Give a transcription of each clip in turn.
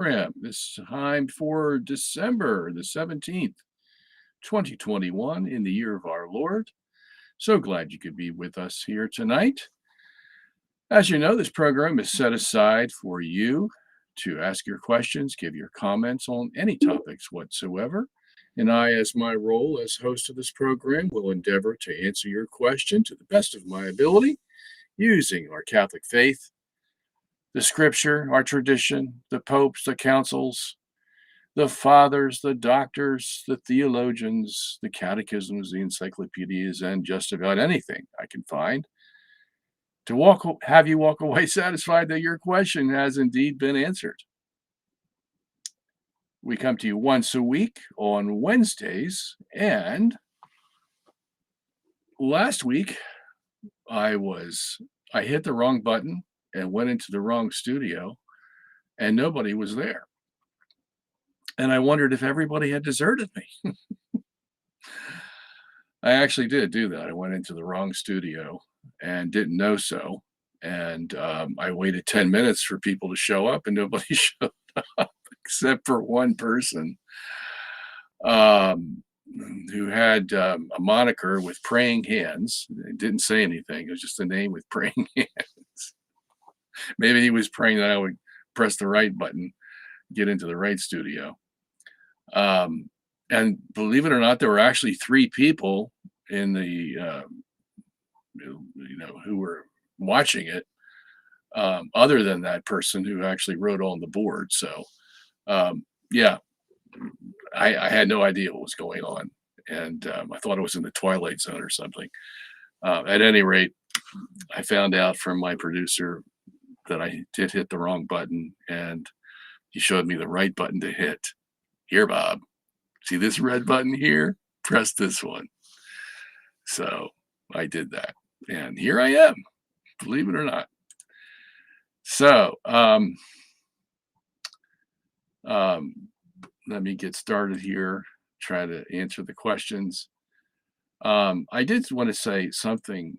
program. This time for December the 17th, 2021, in the year of our Lord. So glad you could be with us here tonight. As you know, this program is set aside for you to ask your questions, give your comments on any topics whatsoever. And I, as my role as host of this program, will endeavor to answer your question to the best of my ability using our Catholic faith, the scripture, our tradition, the popes, the councils, the fathers, the doctors, the theologians, the catechisms, the encyclopedias, and just about anything I can find to have you walk away satisfied that your question has indeed been answered. We come to you once a week on Wednesdays, and last week I hit the wrong button and went into the wrong studio, and nobody was there. And I wondered if everybody had deserted me. I actually did do that. I went into the wrong studio and didn't know so. And I waited 10 minutes for people to show up, and nobody showed up except for one person who had a moniker with praying hands. It didn't say anything. It was just a name with praying hands. Maybe he was praying that I would press the right button, get into the right studio. And believe it or not, there were actually three people in the, who were watching it, other than that person who actually wrote on the board. So, yeah, I had no idea what was going on. And I thought it was in the Twilight Zone or something. At any rate, I found out from my producer that I did hit the wrong button, and he showed me the right button to hit. Here, Bob, see this red button here? Press this one. So I did that, and here I am, believe it or not. So let me get started here, try to answer the questions. I did want to say something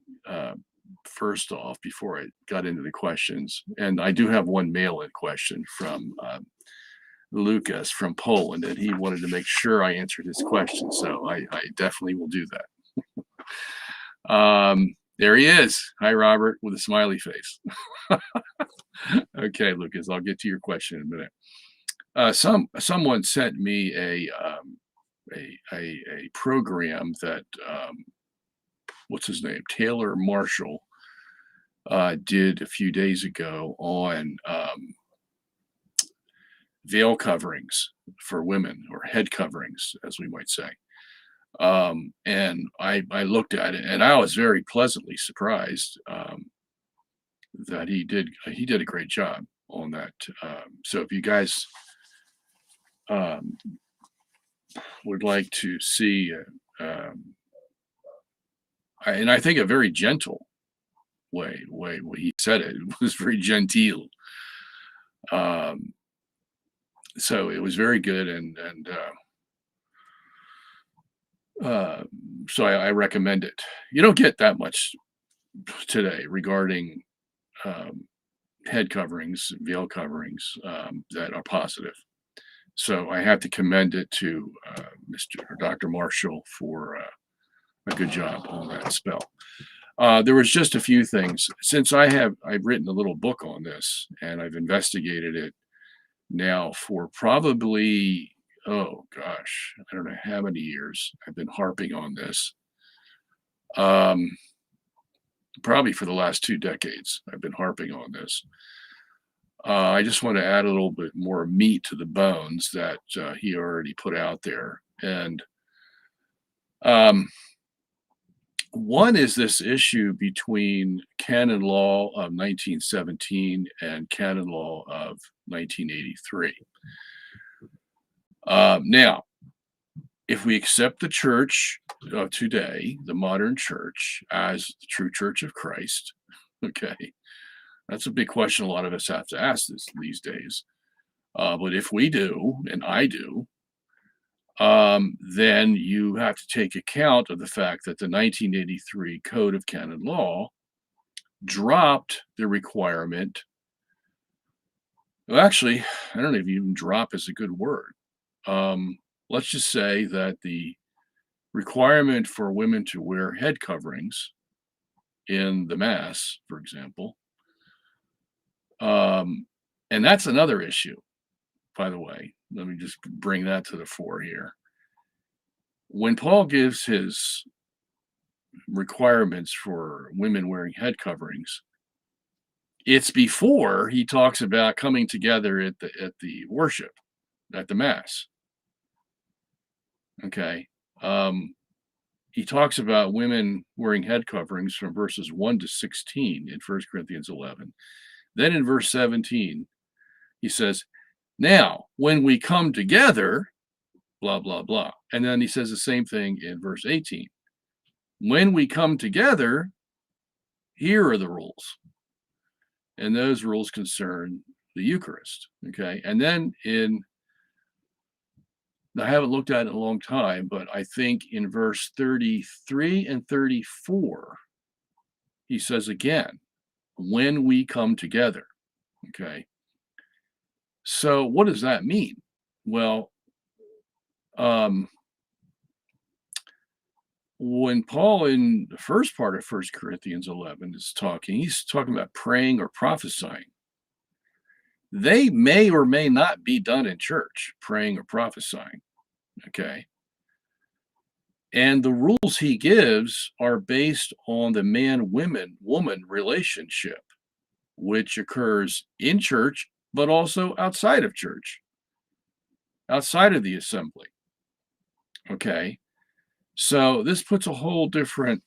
first off before I got into the questions, and I do have one mail-in question from Lucas from Poland, and he wanted to make sure I answered his question, so I definitely will do that. There he is. Hi, Robert, with a smiley face. Okay, Lucas, I'll get to your question in a minute. Someone sent me a program that what's his name, Taylor Marshall, did a few days ago on veil coverings for women, or head coverings, as we might say. And I looked at it, and I was very pleasantly surprised that he did a great job on that. So if you guys would like to see, and I think a very gentle way he said it, was very genteel. So it was very good, and so I recommend it. You don't get that much today regarding head coverings, veil coverings that are positive. So I have to commend it to Dr. Marshall for a good job on that spell. There was just a few things. Since I've written a little book on this, and I've investigated it now for probably, oh gosh, I don't know how many years I've been harping on this. Probably for the last 2 decades, I've been harping on this. I just want to add a little bit more meat to the bones that he already put out there. And one is this issue between canon law of 1917 and canon law of 1983. Now, if we accept the church of today, the modern church, as the true church of Christ, okay, that's a big question a lot of us have to ask these days. But if we do, and I do, then you have to take account of the fact that the 1983 Code of Canon Law dropped the requirement Well, actually, I don't know if even drop is a good word. Let's just say that the requirement for women to wear head coverings in the Mass, for example, um, and that's another issue, by the way. Let me just bring that to the fore here. When Paul gives his requirements for women wearing head coverings, it's before he talks about coming together at the worship, at the Mass. Okay. He talks about women wearing head coverings from verses 1 to 16 in 1 Corinthians 11. Then in verse 17, he says, now, when we come together, blah, blah, blah. And then he says the same thing in verse 18. When we come together, here are the rules. And those rules concern the Eucharist. Okay. And then I haven't looked at it in a long time, but I think in verse 33 and 34, he says again, when we come together. Okay. So what does that mean? Well, when Paul in the first part of 1 Corinthians 11 is talking, he's talking about praying or prophesying. They may or may not be done in church, praying or prophesying. Okay. And the rules he gives are based on the man-woman relationship, which occurs in church, but also outside of church, outside of the assembly. Okay. So this puts a whole different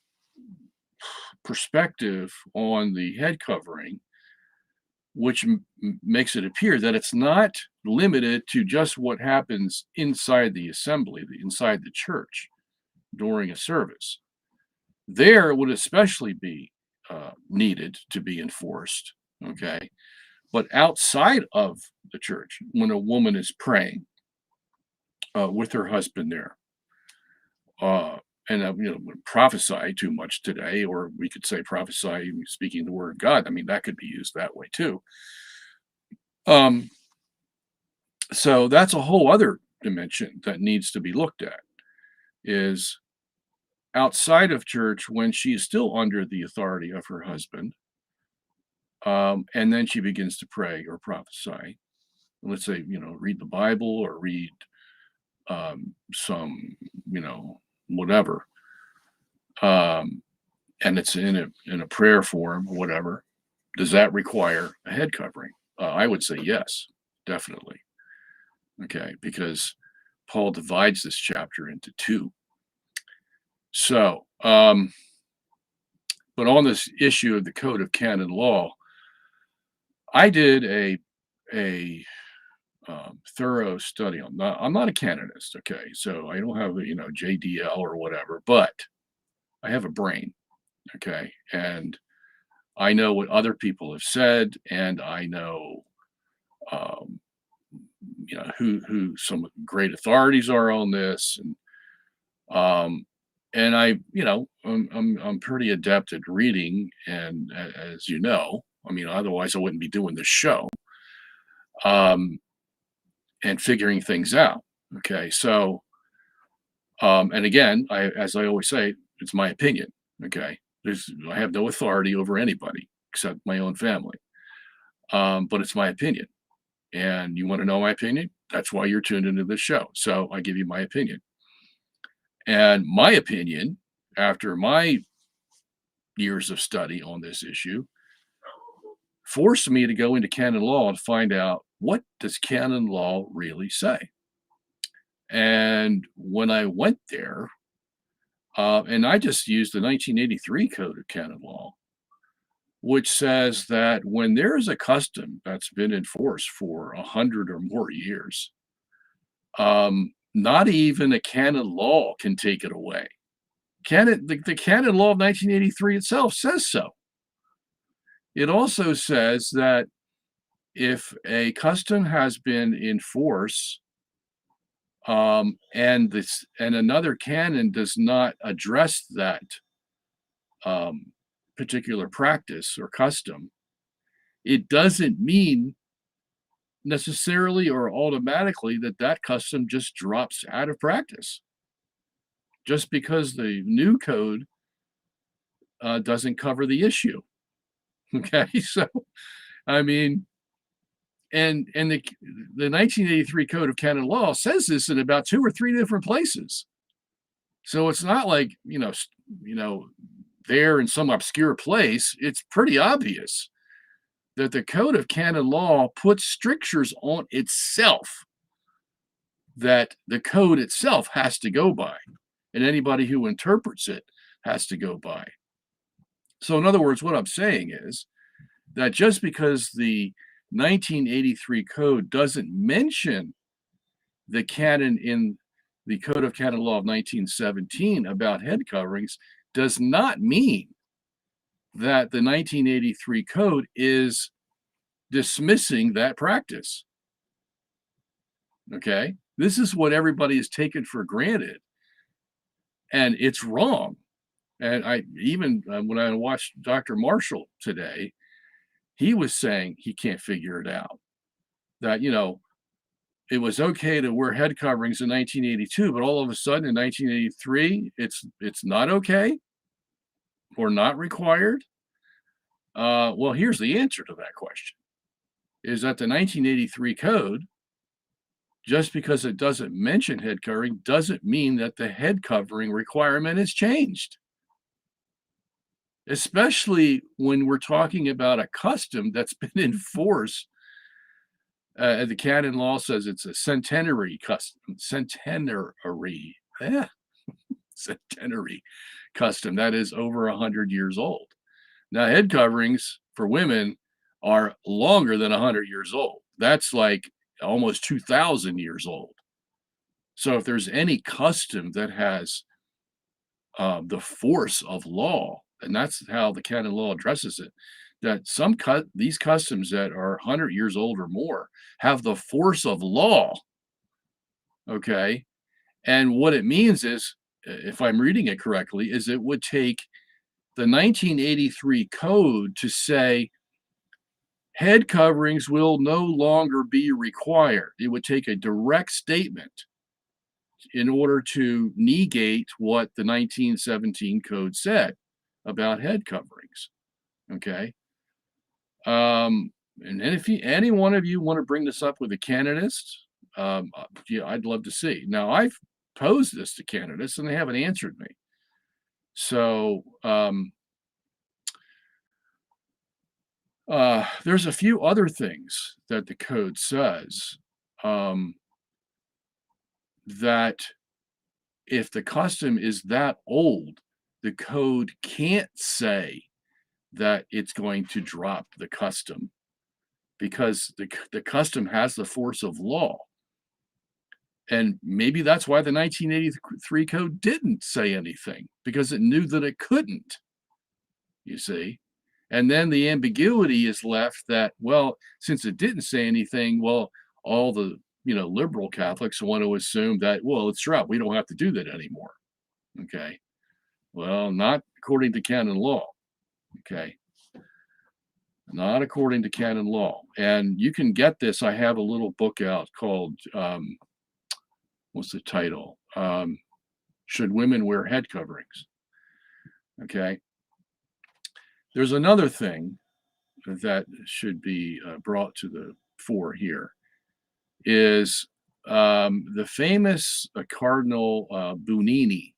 perspective on the head covering, which makes it appear that it's not limited to just what happens inside the assembly, inside the church during a service. There would especially be needed to be enforced, okay? But outside of the church, when a woman is praying with her husband there, and prophesy too much today, or we could say prophesy speaking the word of God. I mean, that could be used that way too. So that's a whole other dimension that needs to be looked at, is outside of church when she is still under the authority of her husband, and then she begins to pray or prophesy. Let's say, read the Bible or read some, whatever. And it's in a prayer form or whatever. Does that require a head covering? I would say yes, definitely. Okay, because Paul divides this chapter into two. So, but on this issue of the Code of Canon Law, I did a thorough study on that. I'm not a canonist, okay, so I don't have a JDL or whatever, but I have a brain, okay, and I know what other people have said, and I know who some great authorities are on this, and I'm pretty adept at reading, and as you know, I mean, otherwise I wouldn't be doing this show, and figuring things out. Okay, so and again, as I always say, it's my opinion. Okay, I have no authority over anybody except my own family, but it's my opinion. And you want to know my opinion? That's why you're tuned into this show. So I give you my opinion. And my opinion, after my years of study on this issue, forced me to go into canon law and find out, what does canon law really say? And when I went there, and I just used the 1983 Code of Canon Law, which says that when there is a custom that's been enforced for 100 or more years, not even a canon law can take it away. The canon law of 1983 itself says so. It also says that if a custom has been in force, and another canon does not address that particular practice or custom, it doesn't mean necessarily or automatically that custom just drops out of practice just because the new code doesn't cover the issue. Okay, so I mean, and the 1983 Code of Canon Law says this in about 2 or 3 different places. So it's not like, there in some obscure place. It's pretty obvious that the Code of Canon Law puts strictures on itself that the code itself has to go by, and anybody who interprets it has to go by. So in other words, what I'm saying is that just because the 1983 code doesn't mention the canon in the Code of Canon Law of 1917 about head coverings does not mean that the 1983 code is dismissing that practice. Okay? This is what everybody has taken for granted, and it's wrong. And I even when I watched Dr. Marshall today, he was saying he can't figure it out. That, it was okay to wear head coverings in 1982, but all of a sudden in 1983, it's not okay or not required. Well, here's the answer to that question: is that the 1983 code, just because it doesn't mention head covering, doesn't mean that the head covering requirement has changed. Especially when we're talking about a custom that's been in force. The canon law says it's a centenary custom. Centenary custom that is over 100 years old. Now, head coverings for women are longer than 100 years old. That's like almost 2,000 years old. So if there's any custom that has the force of law, and that's how the canon law addresses it, that these customs that are 100 years old or more have the force of law. Okay, and what it means is, if I'm reading it correctly, is it would take the 1983 code to say head coverings will no longer be required. It would take a direct statement in order to negate what the 1917 code said about head coverings. Okay. And if any one of you want to bring this up with a canonist, I'd love to see. Now, I've posed this to canonists and they haven't answered me. So there's a few other things that the code says that if the custom is that old, the code can't say that it's going to drop the custom, because the custom has the force of law. And maybe that's why the 1983 code didn't say anything, because it knew that it couldn't, you see. And then the ambiguity is left that, well, since it didn't say anything, well, all the liberal Catholics want to assume that, well, it's dropped. We don't have to do that anymore. Okay. Well, not according to canon law. Okay. Not according to canon law. And you can get this. I have a little book out called, what's the title? Should Women Wear Head Coverings? Okay. There's another thing that should be brought to the fore here, is the famous Cardinal Bugnini,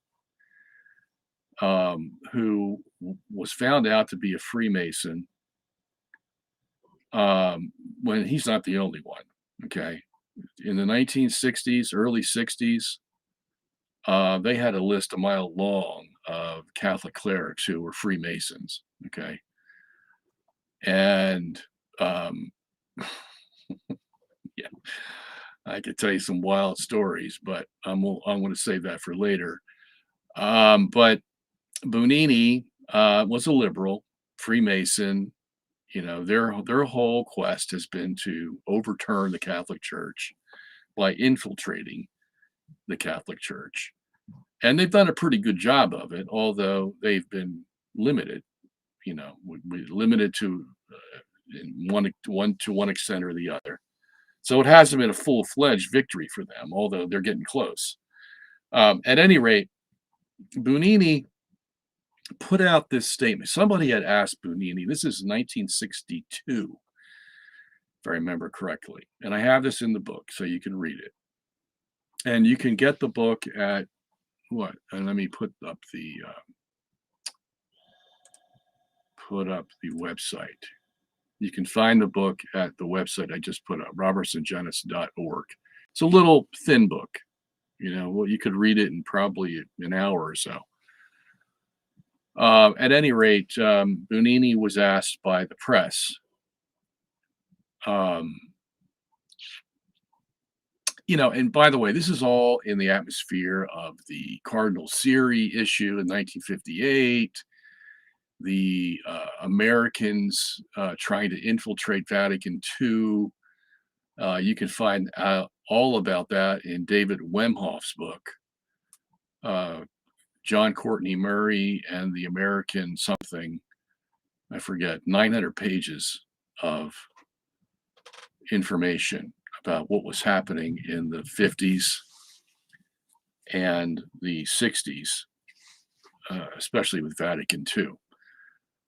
who was found out to be a Freemason, when he's not the only one. Okay. In the 1960s, early 60s, they had a list a mile long of Catholic clerics who were Freemasons. Okay. And yeah, I could tell you some wild stories, but I'm going to save that for later. But Bugnini was a liberal Freemason. Their whole quest has been to overturn the Catholic Church by infiltrating the Catholic Church. And they've done a pretty good job of it, although they've been limited, limited to one extent or the other. So it hasn't been a full-fledged victory for them, although they're getting close. At any rate, Bugnini put out this statement. Somebody had asked Bugnini, this is 1962, if I remember correctly. And I have this in the book, so you can read it. And you can get the book at what? And let me put up the website. You can find the book at the website I just put up, robertsongenis.org. It's a little thin book. Well, you could read it in probably an hour or so. At any rate, Bugnini was asked by the press, and by the way, this is all in the atmosphere of the Cardinal issue in 1958, the Americans trying to infiltrate Vatican II. You can find out all about that in David Wemhoff's book, John Courtney Murray and the American something, I forget, 900 pages of information about what was happening in the 50s and the 60s, especially with Vatican II.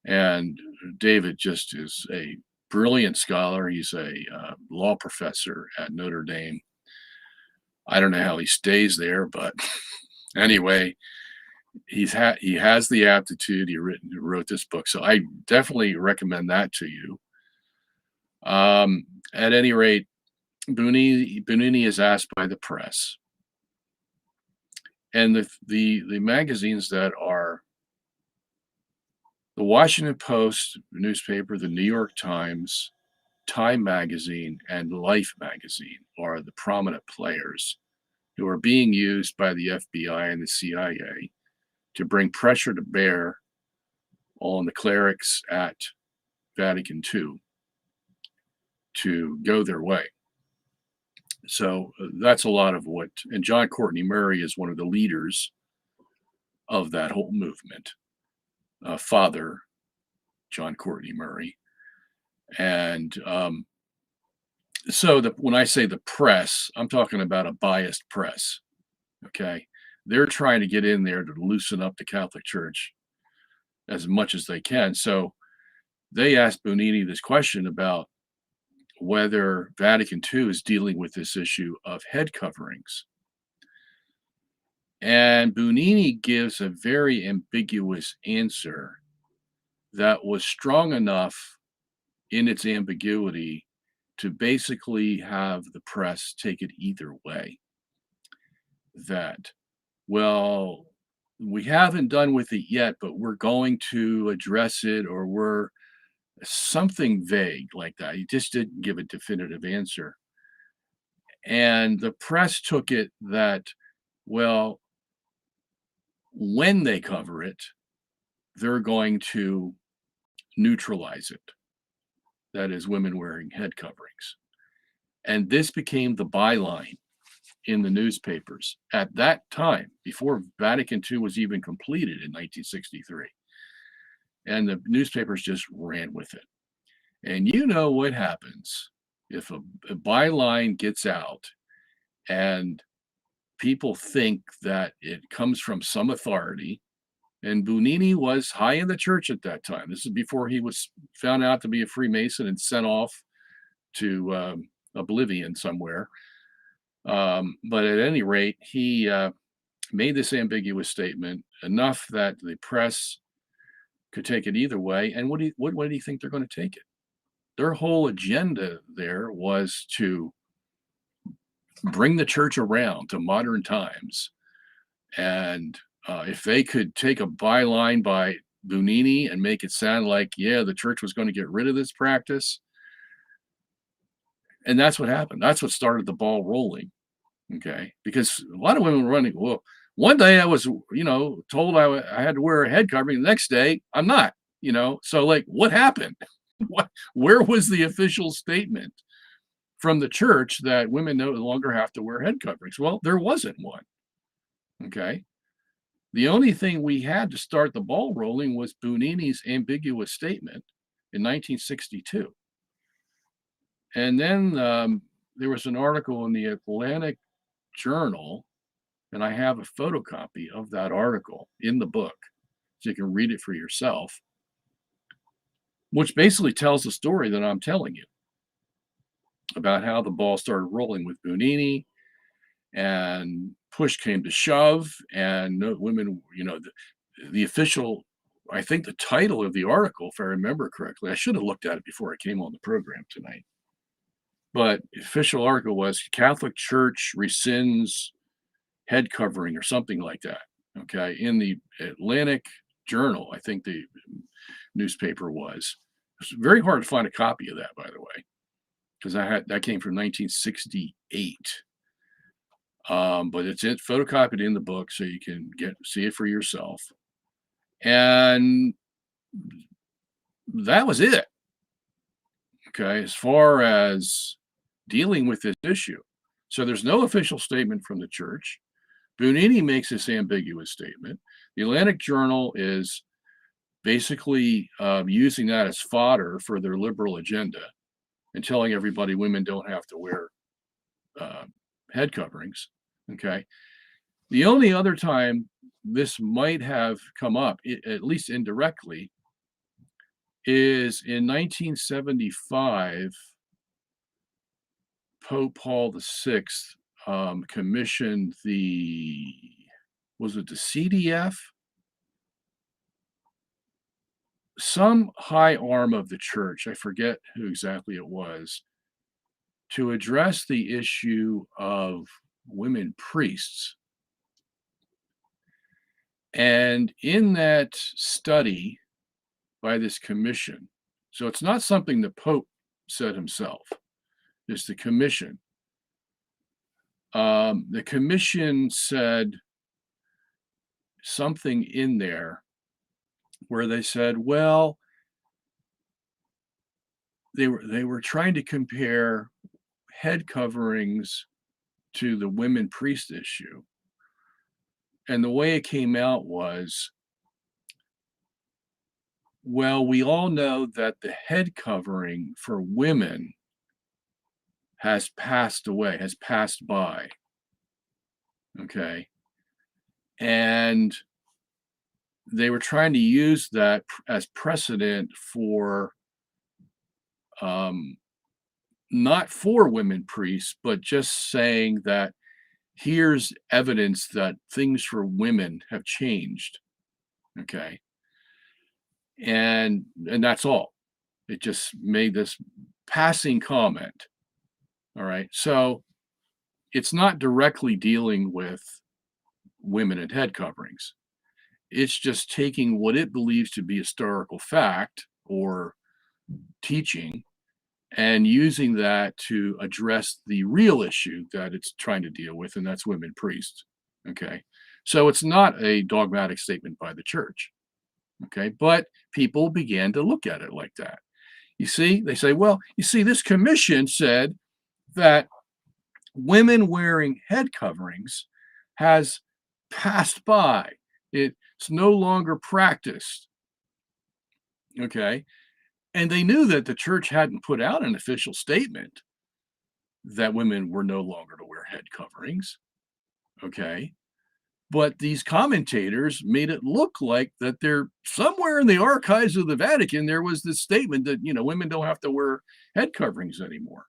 And David just is a brilliant scholar. He's a law professor at Notre Dame. I don't know how he stays there, but anyway, he has the aptitude. He wrote this book, so I definitely recommend that to you. At any rate, Bugnini is asked by the press, and the magazines that are the Washington Post newspaper, the New York Times, Time magazine, and Life magazine are the prominent players who are being used by the FBI and the CIA to bring pressure to bear on the clerics at Vatican II to go their way. So that's a lot of what, and John Courtney Murray is one of the leaders of that whole movement, Father John Courtney Murray. And so when I say the press, I'm talking about a biased press, okay? They're trying to get in there to loosen up the Catholic Church as much as they can. So they asked Bugnini this question about whether Vatican II is dealing with this issue of head coverings. And Bugnini gives a very ambiguous answer that was strong enough in its ambiguity to basically have the press take it either way. That, well, we haven't done with it yet, but we're going to address it, or we're something vague like that. He just didn't give a definitive answer. And the press took it that, well, when they cover it, they're going to neutralize it. That is, women wearing head coverings. And this became the byline in the newspapers at that time, before Vatican II was even completed in 1963. And the newspapers just ran with it. And you know what happens if a byline gets out and people think that it comes from some authority. And Bugnini was high in the church at that time. This is before he was found out to be a Freemason and sent off to oblivion somewhere. But at any rate, he made this ambiguous statement enough that the press could take it either way. And what do you think they're going to take it? Their whole agenda there was to bring the church around to modern times. And if they could take a byline by Bugnini and make it sound like, yeah, the church was going to get rid of this practice. And that's what happened. That's what started the ball rolling. Okay. Because a lot of women were running. Well, one day I was, told I had to wear a head covering. The next day I'm not, So like, what happened? Where was the official statement from the church that women no longer have to wear head coverings? Well, there wasn't one. Okay. The only thing we had to start the ball rolling was Bugnini's ambiguous statement in 1962. And then there was an article in the Atlantic Journal, and I have a photocopy of that article in the book, so you can read it for yourself, which basically tells the story that I'm telling you about how the ball started rolling with Bugnini, and push came to shove, and no women, the official, I think the title of the article, if I remember correctly, I should have looked at it before I came on the program tonight, but the official article was Catholic Church rescinds head covering or something like that. Okay, in the Atlantic Journal, I think the newspaper was. It's very hard to find a copy of that, by the way, because that came from 1968. But it's photocopied in the book, so you can see it for yourself. And that was it. Okay, as far as dealing with this issue. So there's no official statement from the church. Bugnini makes this ambiguous statement. The Atlantic Journal is basically using that as fodder for their liberal agenda and telling everybody women don't have to wear head coverings. Okay. The only other time this might have come up, at least indirectly, is in 1975. Pope Paul VI commissioned was it the CDF? Some high arm of the church, I forget who exactly it was, to address the issue of women priests. And in that study by this commission, so it's not something the Pope said himself, it's the commission. The commission said something in there where they said, well, they were trying to compare head coverings to the women priest issue. And the way it came out was, well, we all know that the head covering for women has passed away, has passed by. Okay. And they were trying to use that as precedent for not for women priests, but just saying that here's evidence that things for women have changed. Okay. And that's all. It just made this passing comment. All right. So it's not directly dealing with women and head coverings. It's just taking what it believes to be historical fact or teaching and using that to address the real issue that it's trying to deal with, and that's women priests. Okay. So it's not a dogmatic statement by the church. Okay. But people began to look at it like that. You see, they say, well, you see, this commission said that women wearing head coverings has passed by. It's no longer practiced. Okay. And they knew that the church hadn't put out an official statement that women were no longer to wear head coverings. Okay. But these commentators made it look like that there, somewhere in the archives of the Vatican, there was this statement that, women don't have to wear head coverings anymore.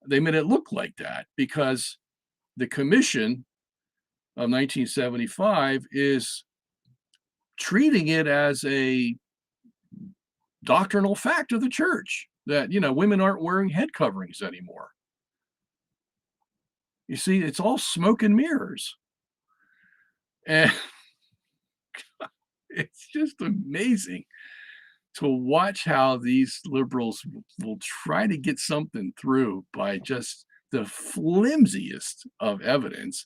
They made it look like that because the commission of 1975 is treating it as a doctrinal fact of the church that, women aren't wearing head coverings anymore. You see, it's all smoke and mirrors. And it's just amazing to watch how these liberals will try to get something through by just the flimsiest of evidence.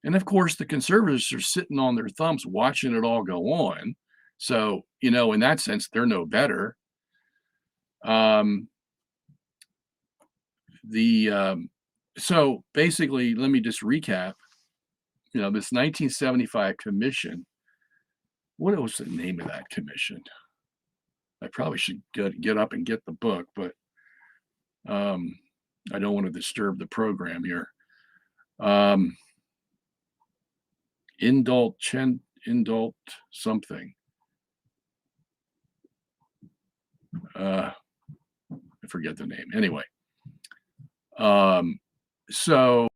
And of course, the conservatives are sitting on their thumbs watching it all go on. So, in that sense, they're no better. So basically, let me just recap. This 1975 commission. What was the name of that commission? I probably should get up and get the book, but I don't want to disturb the program here. Indult something. I forget the name. Anyway, so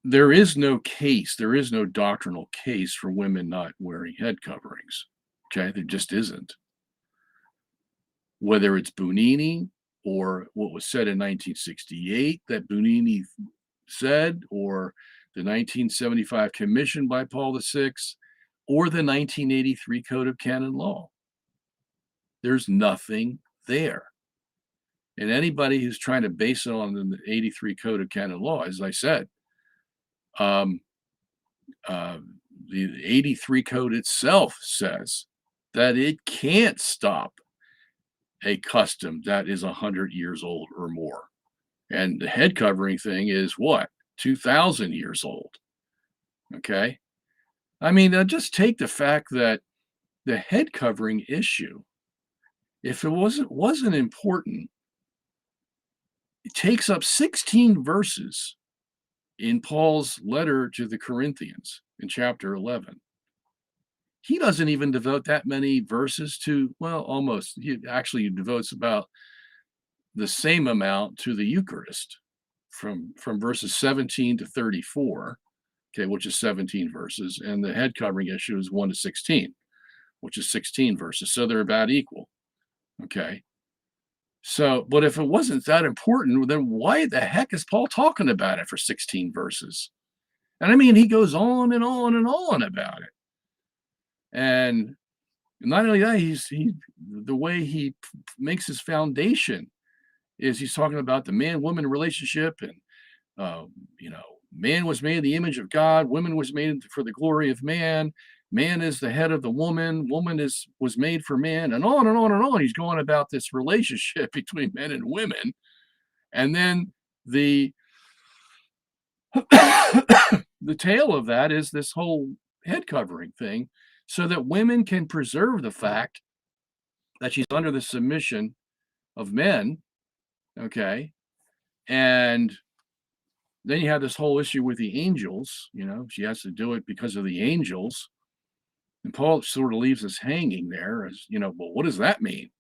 there is no case, there is no doctrinal case for women not wearing head coverings. Okay, there just isn't. Whether it's Bugnini or what was said in 1968 that Bugnini said, or the 1975 commission by Paul VI, or the 1983 Code of Canon Law. There's nothing there. And anybody who's trying to base it on the 83 Code of Canon Law, as I said, the 83 Code itself says that it can't stop a custom that is 100 years old or more. And the head covering thing is what? 2,000 years old. Okay? I mean, just take the fact that the head covering issue, if it wasn't important, it takes up 16 verses in Paul's letter to the Corinthians in chapter 11. He doesn't even devote that many verses to, well, almost. He actually devotes about the same amount to the Eucharist from verses 17 to 34, okay, which is 17 verses, and the head covering issue is 1 to 16, which is 16 verses. So they're about equal, okay? So, but if it wasn't that important, then why the heck is Paul talking about it for 16 verses? And I mean, he goes on and on and on about it. And not only that, the way he makes his foundation is he's talking about the man-woman relationship, and man was made in the image of God, woman was made for the glory of man. Man is the head of the woman. Woman was made for man, and on and on and on. He's going about this relationship between men and women, and then the the tail of that is this whole head covering thing, so that women can preserve the fact that she's under the submission of men. Okay, and then you have this whole issue with the angels. She has to do it because of the angels. And Paul sort of leaves us hanging there as, well, what does that mean?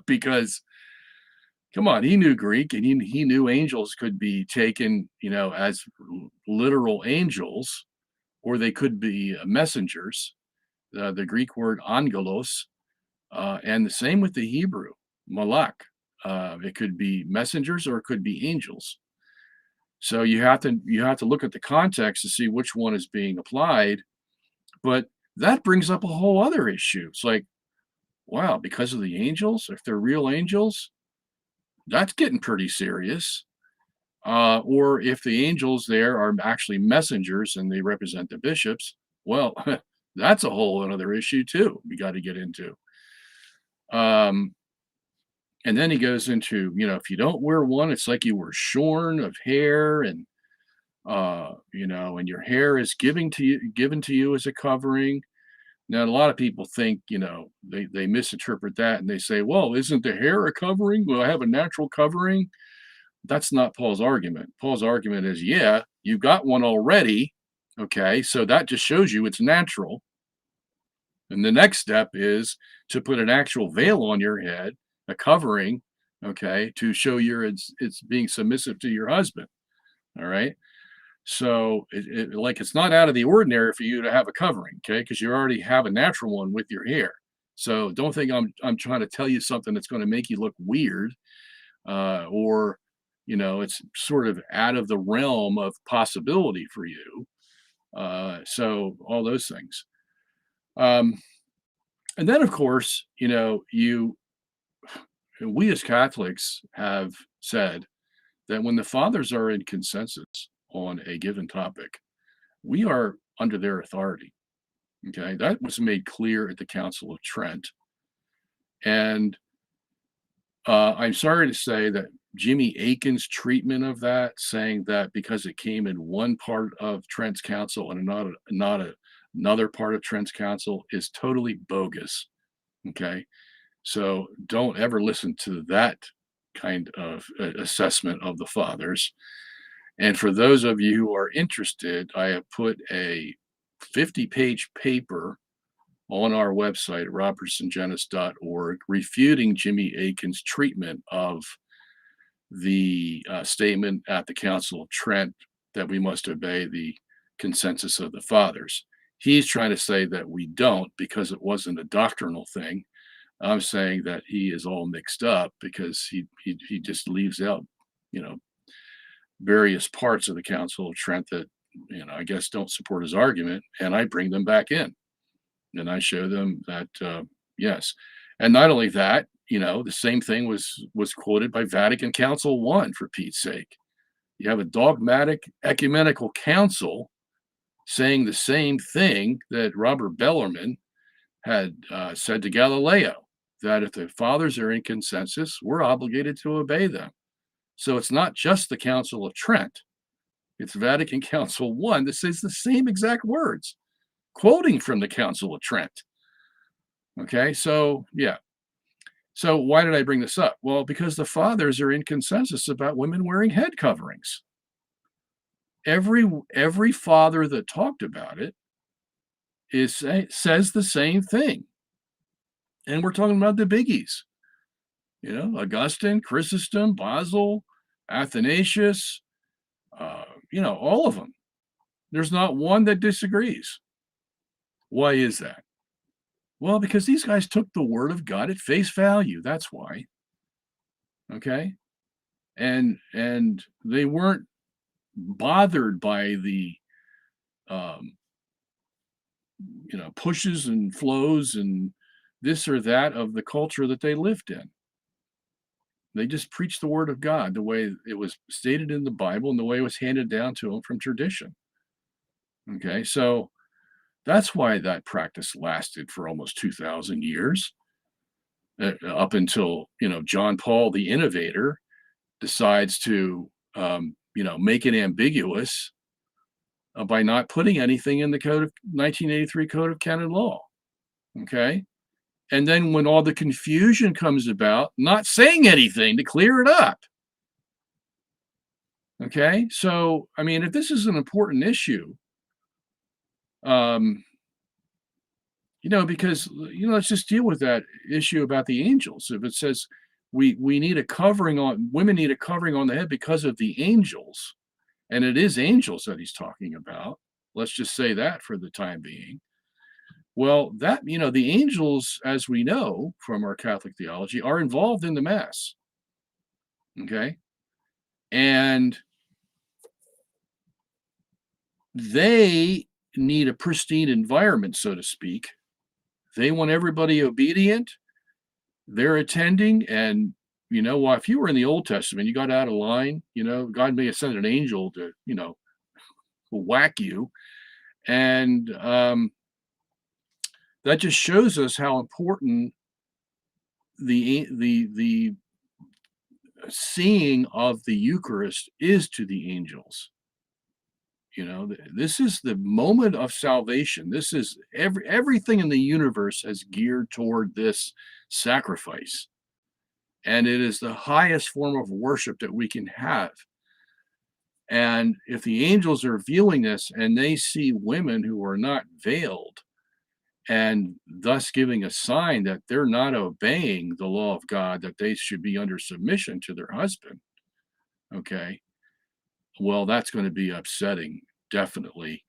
Because, come on, he knew Greek, and he knew angels could be taken, as literal angels, or they could be messengers. The Greek word angelos, and the same with the Hebrew, malak. It could be messengers or it could be angels. So you have to look at the context to see which one is being applied. But that brings up a whole other issue. It's like, wow, because of the angels, if they're real angels, that's getting pretty serious. Or if the angels there are actually messengers and they represent the bishops, well, that's a whole other issue too we got to get into. And then he goes into, if you don't wear one, it's like you were shorn of hair, and and your hair is given to you as a covering. Now, a lot of people think, they misinterpret that, and they say, well, isn't the hair a covering? Will I have a natural covering? That's not Paul's argument. Paul's argument is, yeah, you got one already. Okay, so that just shows you it's natural. And the next step is to put an actual veil on your head, a covering, okay, to show it's being submissive to your husband. All right. So it's not out of the ordinary for you to have a covering, okay, because you already have a natural one with your hair. So don't think I'm trying to tell you something that's going to make you look weird, or it's sort of out of the realm of possibility for you. So all those things. And then, of course, we as Catholics have said that when the fathers are in consensus on a given topic, we are under their authority. Okay, that was made clear at the Council of Trent. And I'm sorry to say that Jimmy Akin's treatment of that, saying that because it came in one part of Trent's council and not another part of Trent's council, is totally bogus. Okay, So don't ever listen to that kind of assessment of the fathers. And for those of you who are interested, I have put a 50-page paper on our website, robertsongenis.org, refuting Jimmy Akin's treatment of the statement at the Council of Trent that we must obey the consensus of the fathers. He's trying to say that we don't because it wasn't a doctrinal thing. I'm saying that he is all mixed up because he just leaves out, you know, various parts of the Council of Trent that, I guess don't support his argument, and I bring them back in, and I show them that yes, and not only that, the same thing was quoted by Vatican Council I, for Pete's sake. You have a dogmatic ecumenical council saying the same thing that Robert Bellarmine had said to Galileo, that if the fathers are in consensus, we're obligated to obey them. So it's not just the Council of Trent. It's Vatican Council I that says the same exact words, quoting from the Council of Trent. Okay, so yeah. So why did I bring this up? Well, because the fathers are in consensus about women wearing head coverings. Every father that talked about it says the same thing. And we're talking about the biggies. Augustine, Chrysostom, Basil, Athanasius, all of them. There's not one that disagrees. Why is that? Well, because these guys took the word of God at face value. That's why. Okay? And they weren't bothered by the pushes and flows and this or that of the culture that they lived in. They just preached the word of God the way it was stated in the Bible and the way it was handed down to them from tradition. Okay, so that's why that practice lasted for almost 2,000 years, up until, John Paul, the innovator, decides to, make it ambiguous by not putting anything in the 1983 Code of Canon Law. Okay, and then when all the confusion comes about, not saying anything to clear it up. Okay, so if this is an important issue, because let's just deal with that issue about the angels. If it says we need a covering on, women need a covering on the head because of the angels, and it is angels that he's talking about. Let's just say that for the time being. Well, that, the angels, as we know from our Catholic theology, are involved in the Mass. Okay? And they need a pristine environment, so to speak. They want everybody obedient. They're attending. And, if you were in the Old Testament, you got out of line, God may have sent an angel to, whack you. And that just shows us how important the seeing of the Eucharist is to the angels. This is the moment of salvation. This is everything in the universe has geared toward this sacrifice. And it is the highest form of worship that we can have. And if the angels are viewing this and they see women who are not veiled, and thus giving a sign that they're not obeying the law of God, that they should be under submission to their husband, okay, well, that's going to be upsetting, definitely.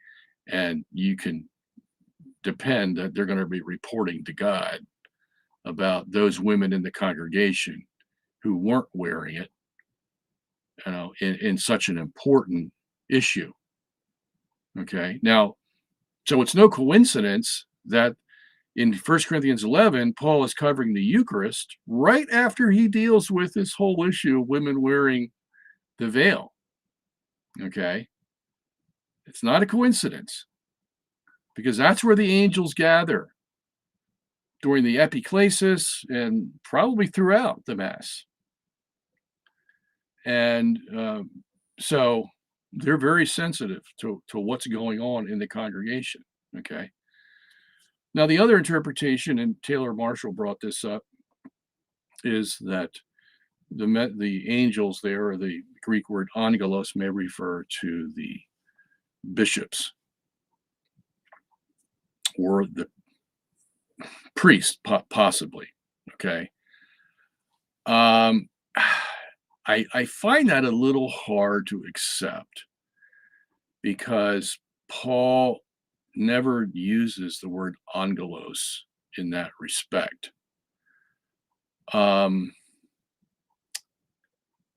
And you can depend that they're going to be reporting to God about those women in the congregation who weren't wearing it, in such an important issue. Okay, now, so it's no coincidence that in 1 Corinthians 11, Paul is covering the Eucharist right after he deals with this whole issue of women wearing the veil. Okay, it's not a coincidence, because that's where the angels gather during the epiclesis and probably throughout the Mass. And so they're very sensitive to what's going on in the congregation. Okay. Now, the other interpretation, and Taylor Marshall brought this up, is that the angels there, or the Greek word angelos, may refer to the bishops or the priest, possibly. Okay. I find that a little hard to accept because Paul never uses the word angelos in that respect.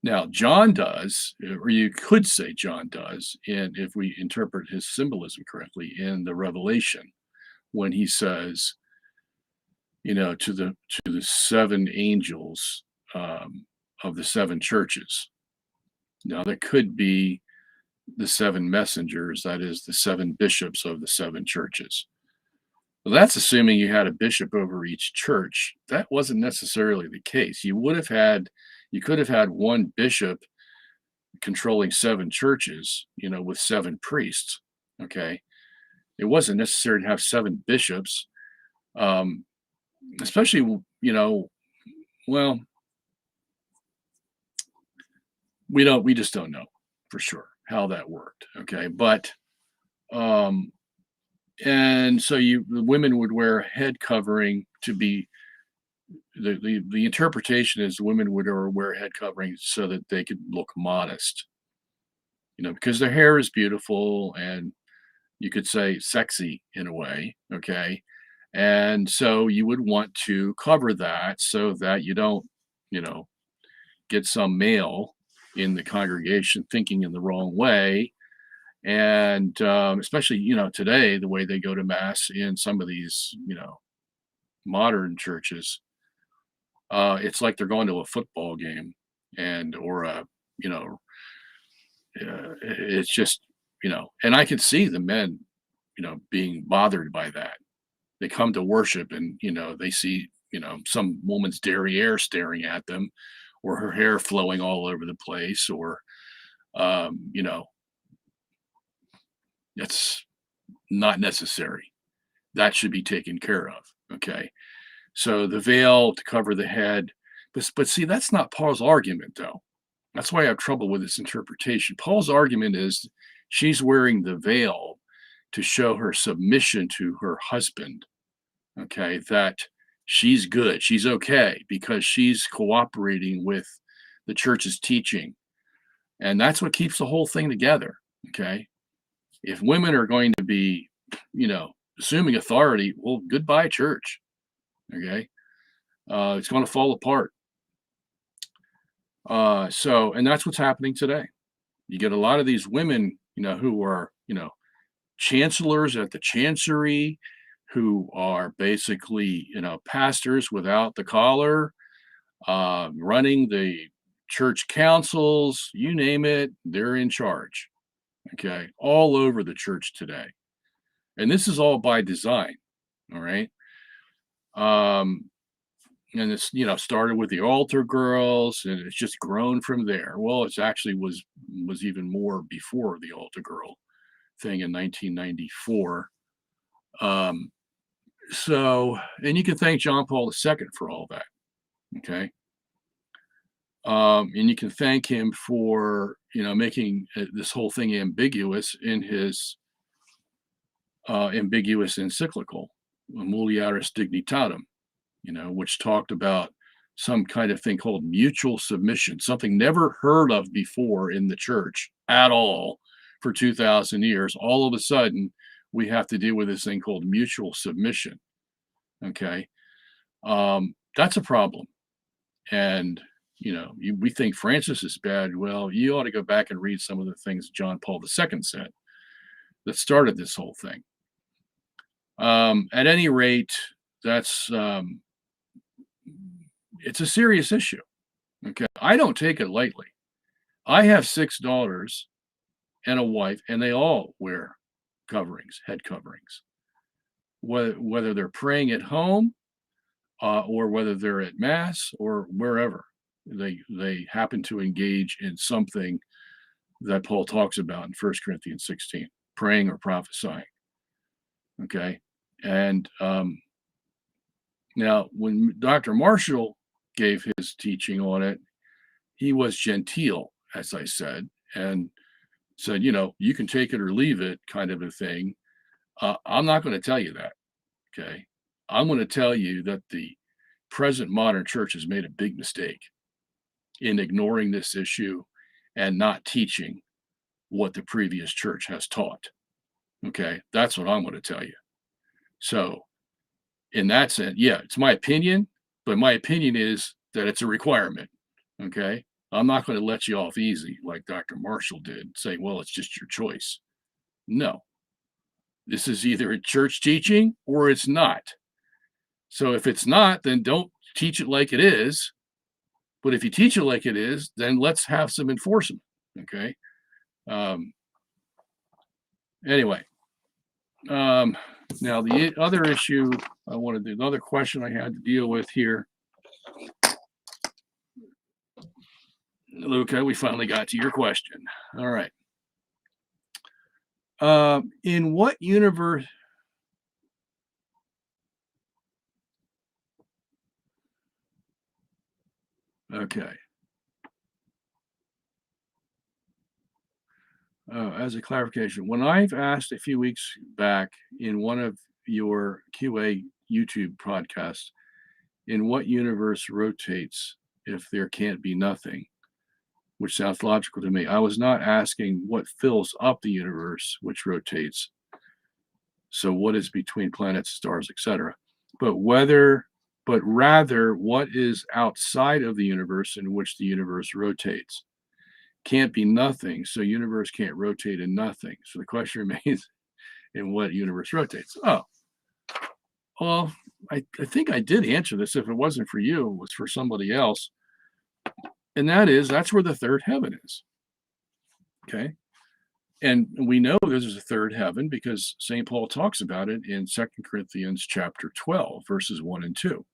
Now, John does, or you could say John does, and if we interpret his symbolism correctly in the Revelation, when he says, to the seven angels of the seven churches. Now, that could be the seven messengers, that is, the seven bishops of the seven churches. Well, that's assuming you had a bishop over each church. That wasn't necessarily the case. You could have had one bishop controlling seven churches, with seven priests. Okay. It wasn't necessary to have seven bishops, especially, well, we just don't know for sure how that worked. Okay. But, and so the women would wear head covering to be, the interpretation is women would wear head coverings so that they could look modest, because their hair is beautiful and you could say sexy in a way. Okay. And so you would want to cover that so that you don't, get some male in the congregation thinking in the wrong way. And especially, today, the way they go to mass in some of these, modern churches, it's like they're going to a football game or it's just, and I could see the men, being bothered by that. They come to worship and, they see, some woman's derriere staring at them, or her hair flowing all over the place, or, that's not necessary. That should be taken care of. Okay. So the veil to cover the head, but see, that's not Paul's argument, though. That's why I have trouble with this interpretation. Paul's argument is she's wearing the veil to show her submission to her husband. Okay, that she's good, she's okay, because she's cooperating with the church's teaching. And that's what keeps the whole thing together. Okay. If women are going to be, assuming authority, well, goodbye, church. Okay. It's going to fall apart. And that's what's happening today. You get a lot of these women, who are, chancellors at the chancery, who are basically, pastors without the collar, running the church councils, you name it, they're in charge. Okay. All over the church today. And this is all by design. All right. And it's, started with the altar girls, and it's just grown from there. Well, it's actually was even more before the altar girl thing in 1994. And you can thank John Paul II for all that. Okay. And you can thank him for, making this whole thing ambiguous in his ambiguous encyclical, Mulieris Dignitatem, which talked about some kind of thing called mutual submission, something never heard of before in the church at all for 2,000 years. All of a sudden, we have to deal with this thing called mutual submission. Okay. That's a problem. And, we think Francis is bad. Well, you ought to go back and read some of the things John Paul II said that started this whole thing. At any rate, that's it's a serious issue. Okay. I don't take it lightly. I have 6 daughters and a wife, and they all wear coverings, head coverings, whether they're praying at home or whether they're at mass or wherever they happen to engage in something that Paul talks about in 1 Corinthians 16, praying or prophesying. Okay. And now when Dr. Marshall gave his teaching on it. He was genteel, as I said, and said, you can take it or leave it, kind of a thing. I'm not going to tell you that. Okay. I'm going to tell you that the present modern church has made a big mistake in ignoring this issue and not teaching what the previous church has taught. Okay. That's what I'm going to tell you. So, in that sense, yeah, it's my opinion, but my opinion is that it's a requirement. Okay. I'm not going to let you off easy like Dr. Marshall did, saying, well, it's just your choice. No, this is either a church teaching or it's not. So if it's not, then don't teach it like it is. But if you teach it like it is, then let's have some enforcement. Okay. Anyway, now the other issue I wanted to, another question I had to deal with here. Luca, we finally got to your question. All right. In what universe? Okay. As a clarification, when I've asked a few weeks back in one of your QA YouTube podcasts, in what universe rotates if there can't be nothing, which sounds logical to me, I was not asking what fills up the universe, which rotates. So what is between planets, stars, etc. But rather what is outside of the universe in which the universe rotates. Can't be nothing, so universe can't rotate in nothing. So the question remains, in what universe rotates? Oh, well, I think I did answer this. If it wasn't for you, it was for somebody else. And that's where the third heaven is. Okay. And we know there's a third heaven because St. Paul talks about it in 2 Corinthians chapter 12, verses 1 and 2,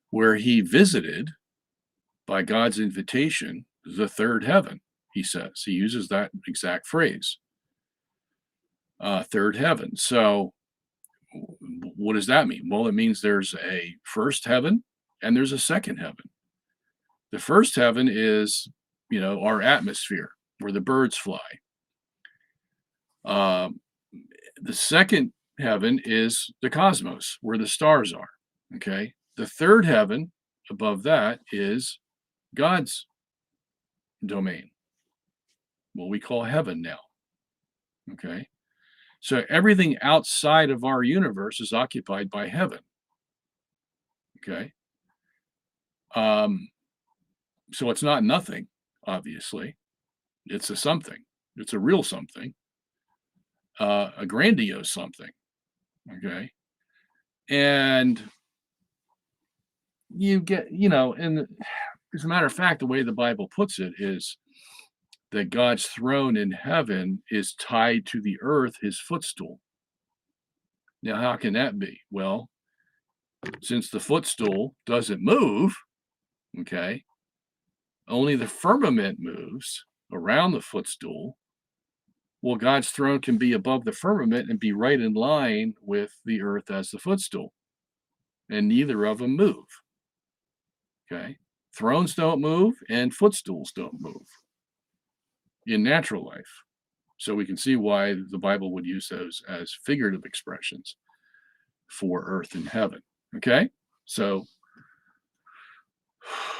where he visited, by God's invitation, the third heaven, he says. He uses that exact phrase, third heaven. So what does that mean? Well, it means there's a first heaven and there's a second heaven. The first heaven is, our atmosphere where the birds fly. The second heaven is the cosmos where the stars are. Okay. The third heaven above that is God's domain, what we call heaven now. Okay. So everything outside of our universe is occupied by heaven. Okay. So it's not nothing, obviously. It's a something. It's a real something. A grandiose something. Okay. And you get, and as a matter of fact, the way the Bible puts it is that God's throne in heaven is tied to the earth, his footstool. Now, how can that be? Well, since the footstool doesn't move, okay, only the firmament moves around the footstool. Well, God's throne can be above the firmament and be right in line with the earth as the footstool. And neither of them move. Okay. Thrones don't move and footstools don't move in natural life. So we can see why the Bible would use those as figurative expressions for earth and heaven. Okay. So,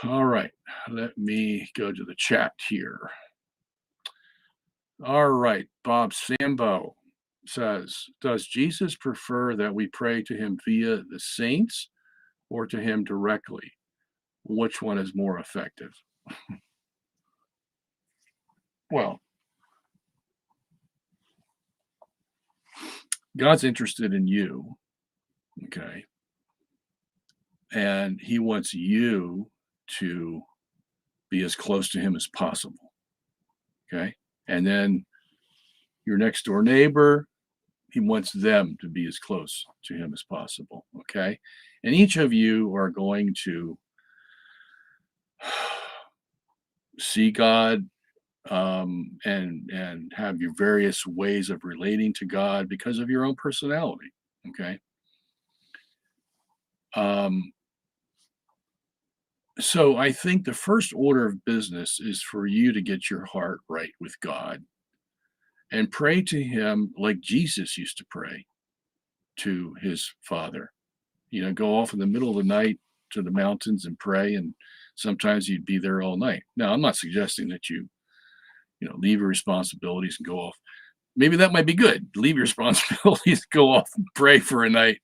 all right. Let me go to the chat here. All right. Bob Sambo says, does Jesus prefer that we pray to him via the saints or to him directly? Which one is more effective? Well, God's interested in you, okay? And he wants you to be as close to him as possible, okay? And then your next door neighbor, he wants them to be as close to him as possible, okay? And each of you are going to see God and have your various ways of relating to God because of your own personality, okay? So I think the first order of business is for you to get your heart right with God and pray to him like Jesus used to pray to his Father. Go off in the middle of the night to the mountains and pray, and sometimes you'd be there all night. Now, I'm not suggesting that leave your responsibilities and go off. Maybe that might be good. Leave your responsibilities, go off and pray for a night.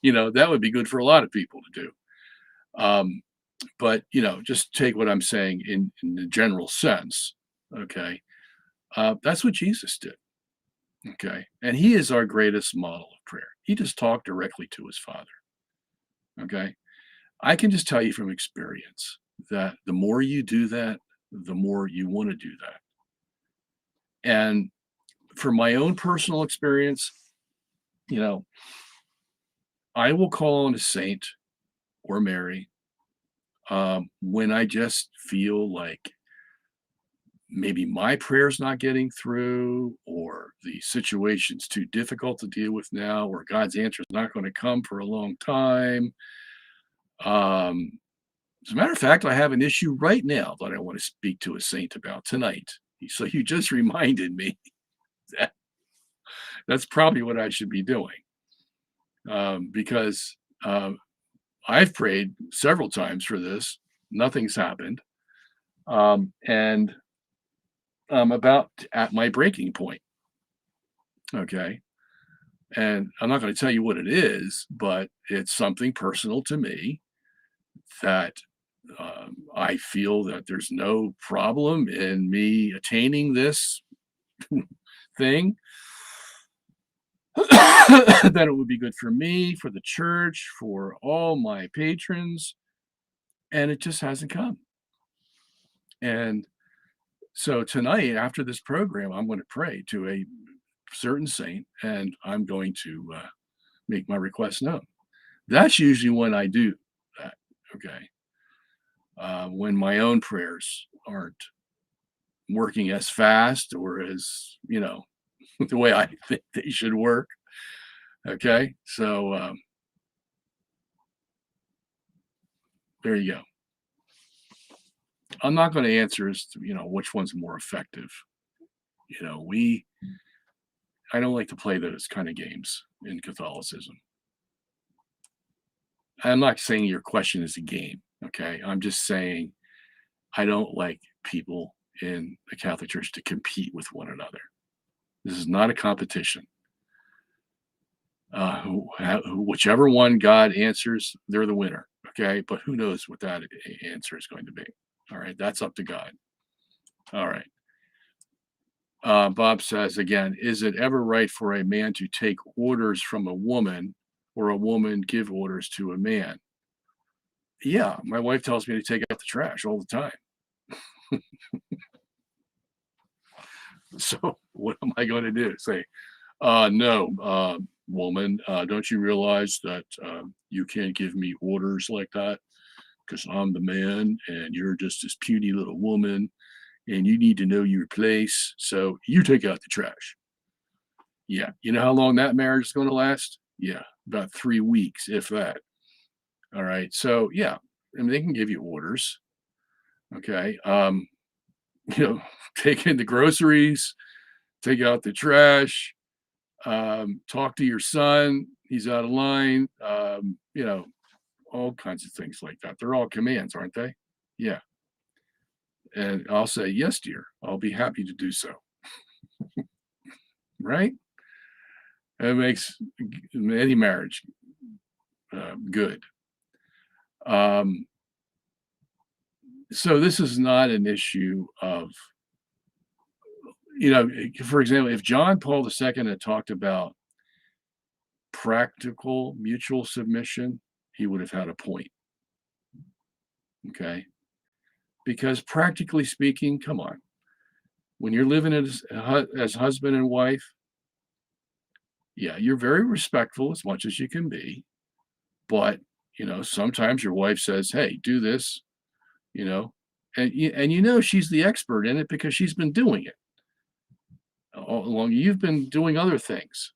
That would be good for a lot of people to do. But just take what I'm saying in the general sense. Okay. That's what Jesus did. Okay. And he is our greatest model of prayer. He just talked directly to his Father. Okay. I can just tell you from experience that the more you do that, the more you want to do that. And for my own personal experience, I will call on a saint or Mary when I just feel like maybe my prayer's not getting through, or the situation's too difficult to deal with now, or God's answer is not going to come for a long time. As a matter of fact, I have an issue right now that I want to speak to a saint about tonight. So you just reminded me that that's probably what I should be doing, because I've prayed several times for this. Nothing's happened. And I'm about at my breaking point. Okay. And I'm not going to tell you what it is, but it's something personal to me that I feel that there's no problem in me attaining this thing, that it would be good for me, for the church, for all my patrons, and it just hasn't come. And so tonight, after this program, I'm going to pray to a certain saint, and I'm going to make my request known. That's usually when I do that. Okay. When my own prayers aren't working as fast or as, the way I think they should work. Okay. So there you go. I'm not going to answer as to, which one's more effective. I don't like to play those kind of games in Catholicism. I'm not saying your question is a game. Okay. I'm just saying I don't like people in the Catholic Church to compete with one another. This is not a competition. Whichever one God answers, they're the winner. Okay. But who knows what that answer is going to be. All right. That's up to God. All right. Bob says again, is it ever right for a man to take orders from a woman or a woman give orders to a man? Yeah. My wife tells me to take out the trash all the time. So what am I going to do? Say, no, woman, don't you realize that you can't give me orders like that? Because I'm the man and you're just this puny little woman and you need to know your place. So you take out the trash. Yeah. You know how long that marriage is going to last? Yeah. About 3 weeks, if that. All right. So, yeah. I mean, they can give you orders. Okay. Take in the groceries, take out the trash, talk to your son. He's out of line. All kinds of things like that. They're all commands, aren't they? Yeah. And I'll say, yes, dear, I'll be happy to do so. Right? It makes any marriage good. So this is not an issue of, for example, if John Paul II had talked about practical mutual submission, he would have had a point. Okay. Because practically speaking, come on, when you're living as husband and wife, yeah, you're very respectful as much as you can be. But, sometimes your wife says, hey, do this, and she's the expert in it because she's been doing it all along. You've been doing other things.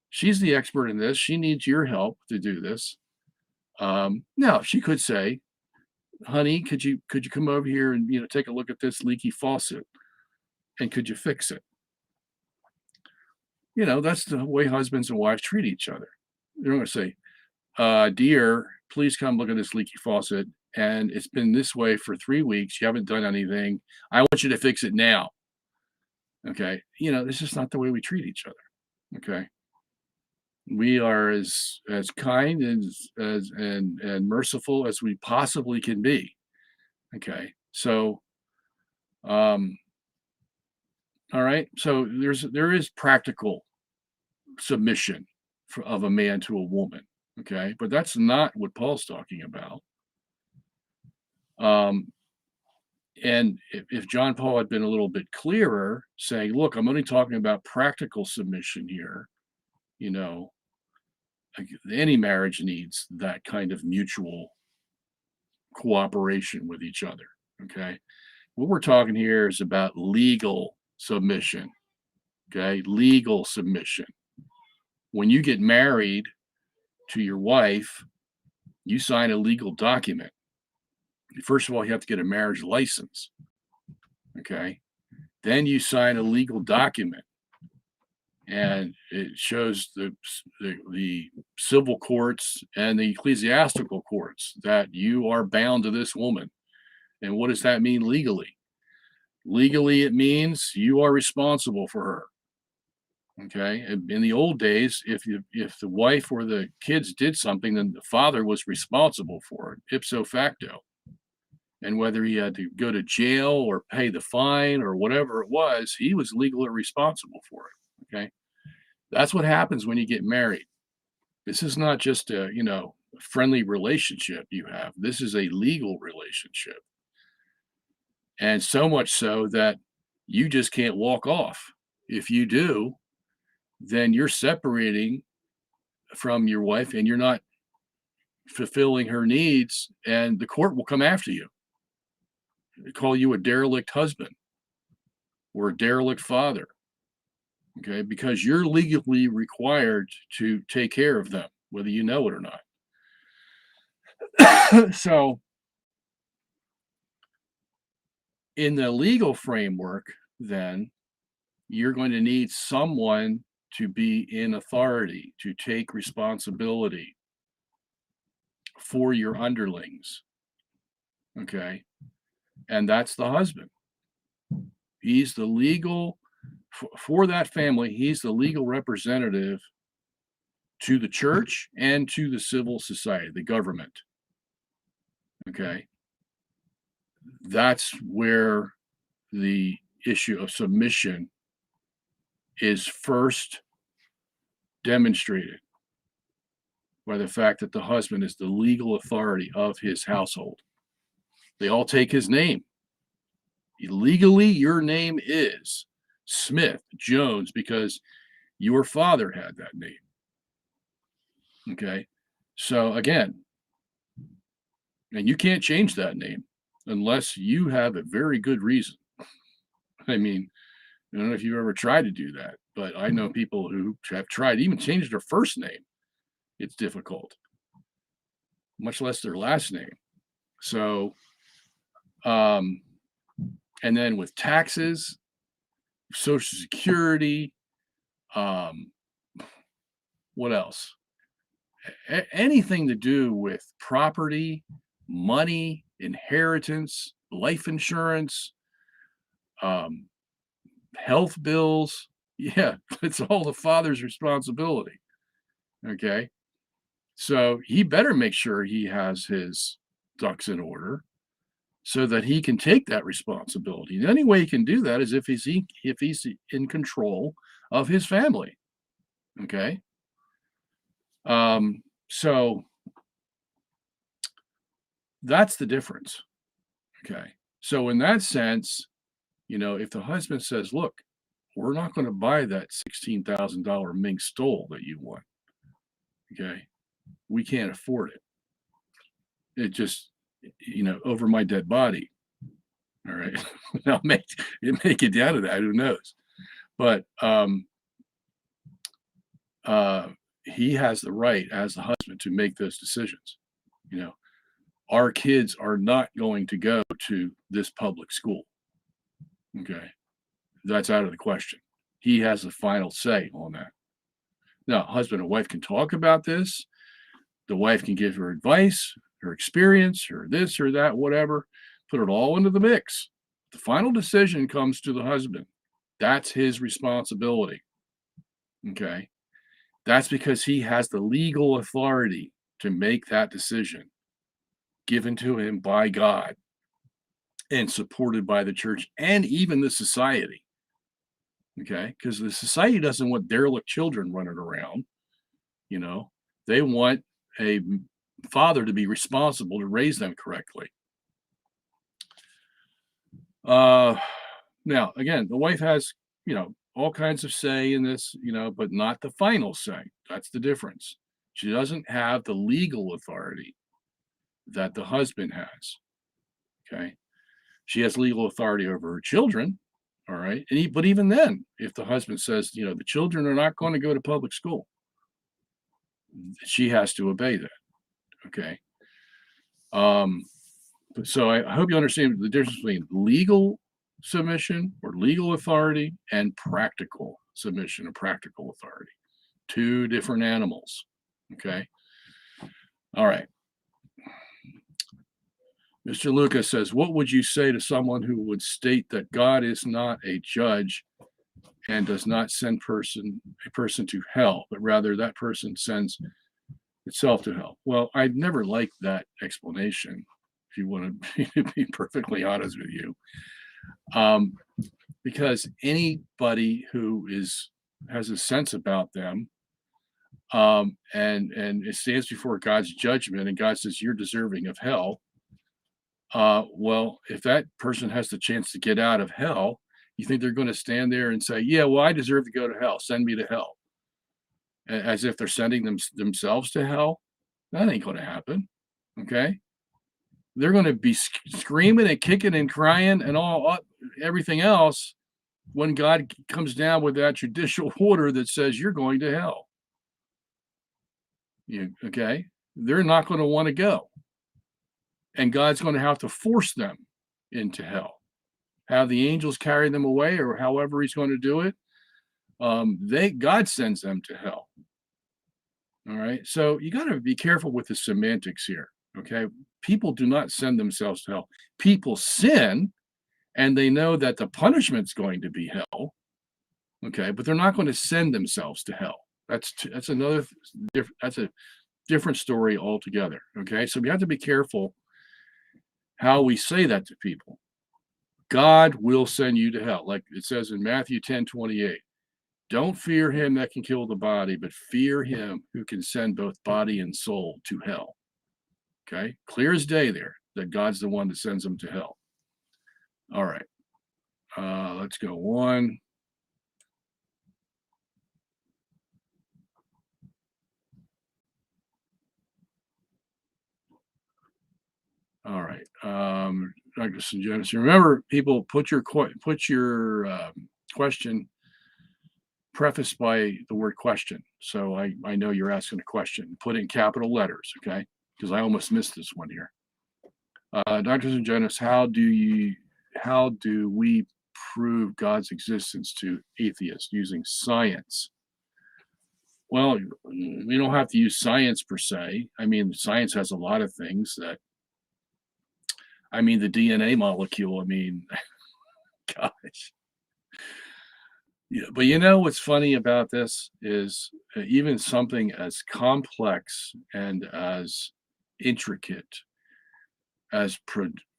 She's the expert in this. She needs your help to do this. Now, she could say, honey, could you come over here and take a look at this leaky faucet, and could you fix it? That's the way husbands and wives treat each other. They're going to say, dear, please come look at this leaky faucet. And it's been this way for 3 weeks. You haven't done anything. I want you to fix it now. Okay. This is not the way we treat each other. Okay. We are as kind and merciful as we possibly can be. Okay. So, all right. So there is practical submission of a man to a woman. Okay. But that's not what Paul's talking about. And if John Paul had been a little bit clearer, saying, look, I'm only talking about practical submission here, any marriage needs that kind of mutual cooperation with each other. Okay. What we're talking here is about legal submission. Okay. Legal submission. When you get married to your wife, you sign a legal document. First of all, you have to get a marriage license. Okay. Then you sign a legal document, and it shows the civil courts and the ecclesiastical courts that you are bound to this woman. And what does that mean legally? Legally, it means you are responsible for her. Okay. In the old days, if the wife or the kids did something, then the father was responsible for it, ipso facto. And whether he had to go to jail or pay the fine or whatever it was, he was legally responsible for it. Okay. That's what happens when you get married. This is not just a, friendly relationship you have. This is a legal relationship. And so much so that you just can't walk off. If you do, then you're separating from your wife and you're not fulfilling her needs, and the court will come after you. They call you a derelict husband or a derelict father. Okay, because you're legally required to take care of them, whether you know it or not. So, in the legal framework, then you're going to need someone to be in authority, to take responsibility for your underlings. Okay, and that's the husband. He's the legal, for that family, he's the legal representative to the church and to the civil society, the government. Okay. That's where the issue of submission is first demonstrated, by the fact that the husband is the legal authority of his household. They all take his name. Legally, your name is Smith, Jones, because your father had that name. Okay. So again, and you can't change that name unless you have a very good reason. I mean, I don't know if you've ever tried to do that, but I know people who have tried, even changed their first name. It's difficult, much less their last name. So, and then with taxes, Social Security, what else? Anything to do with property, money, inheritance, life insurance, health bills. Yeah, it's all the father's responsibility. Okay. So he better make sure he has his ducks in order so that he can take that responsibility. The only way he can do that is if he's in control of his family. Okay. So that's the difference. Okay. So in that sense, if the husband says, look, we're not going to buy that $16,000 mink stole that you want. Okay. We can't afford it. It just, over my dead body. All right. Now make it down to that. Who knows? But he has the right as the husband to make those decisions. our kids are not going to go to this public school. Okay. That's out of the question. He has the final say on that. Now, husband and wife can talk about this. The wife can give her advice, her experience, her this or that, whatever, put it all into the mix. The final decision comes to the husband. That's his responsibility. Okay. That's because he has the legal authority to make that decision given to him by God and supported by the church and even the society. Okay. Because the society doesn't want derelict children running around. You know, they want a father to be responsible to raise them correctly. Now, again, the wife has, all kinds of say in this, but not the final say. That's the difference. She doesn't have the legal authority that the husband has. Okay. She has legal authority over her children. All right. But even then, if the husband says, the children are not going to go to public school, she has to obey that. Okay. So I hope you understand the difference between legal submission or legal authority and practical submission or practical authority. Two different animals. Okay. All right. Mr. Lucas says, what would you say to someone who would state that God is not a judge and does not send a person to hell, but rather that person sends itself to hell? Well, I've never liked that explanation, if you want to be perfectly honest with you. Because anybody who has a sense about them, and it stands before God's judgment, and God says you're deserving of hell. Well, if that person has the chance to get out of hell, you think they're going to stand there and say, "Yeah, well, I deserve to go to hell. Send me to hell," as if they're sending themselves to hell? That ain't going to happen. Okay. They're going to be screaming and kicking and crying and everything else when God comes down with that judicial order that says you're going to hell. Okay? They're not going to want to go. And God's going to have to force them into hell. Have the angels carry them away, or however he's going to do it. God sends them to hell. All right? So you got to be careful with the semantics here. Okay? People do not send themselves to hell. People sin, and they know that the punishment's going to be hell. Okay, but they're not going to send themselves to hell. That's a different story altogether. Okay, so we have to be careful how we say that to people. God will send you to hell, like it says in Matthew 10:28. Don't fear him that can kill the body, but fear him who can send both body and soul to hell. Okay, clear as day there that God's the one that sends them to hell. All right, let's go on. All right, Dr. Sungenis. Remember, people, put your question prefaced by the word question. So I know you're asking a question. Put in capital letters, okay? Because I almost missed this one here. Dr. Sungenis, how do we prove God's existence to atheists using science? Well, we don't have to use science per se. I mean, science has a lot of things that, the DNA molecule, gosh. Yeah, but what's funny about this is even something as complex and as intricate, as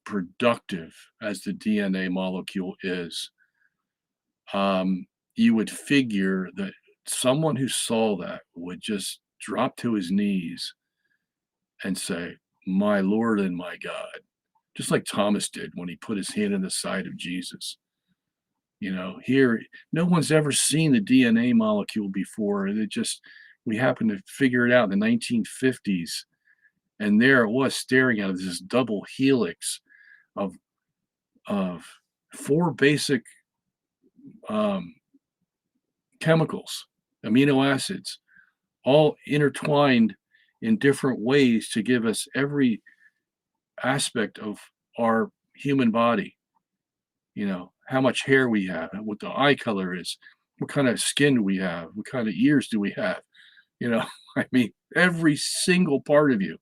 productive as the DNA molecule is, you would figure that someone who saw that would just drop to his knees and say, "My Lord and my God," just like Thomas did when he put his hand in the side of Jesus. Here, no one's ever seen the DNA molecule before. We happened to figure it out in the 1950s. And there it was, staring at this double helix of four basic chemicals, amino acids, all intertwined in different ways to give us every aspect of our human body. How much hair we have, what the eye color is, what kind of skin do we have, what kind of ears do we have. I mean, every single part of you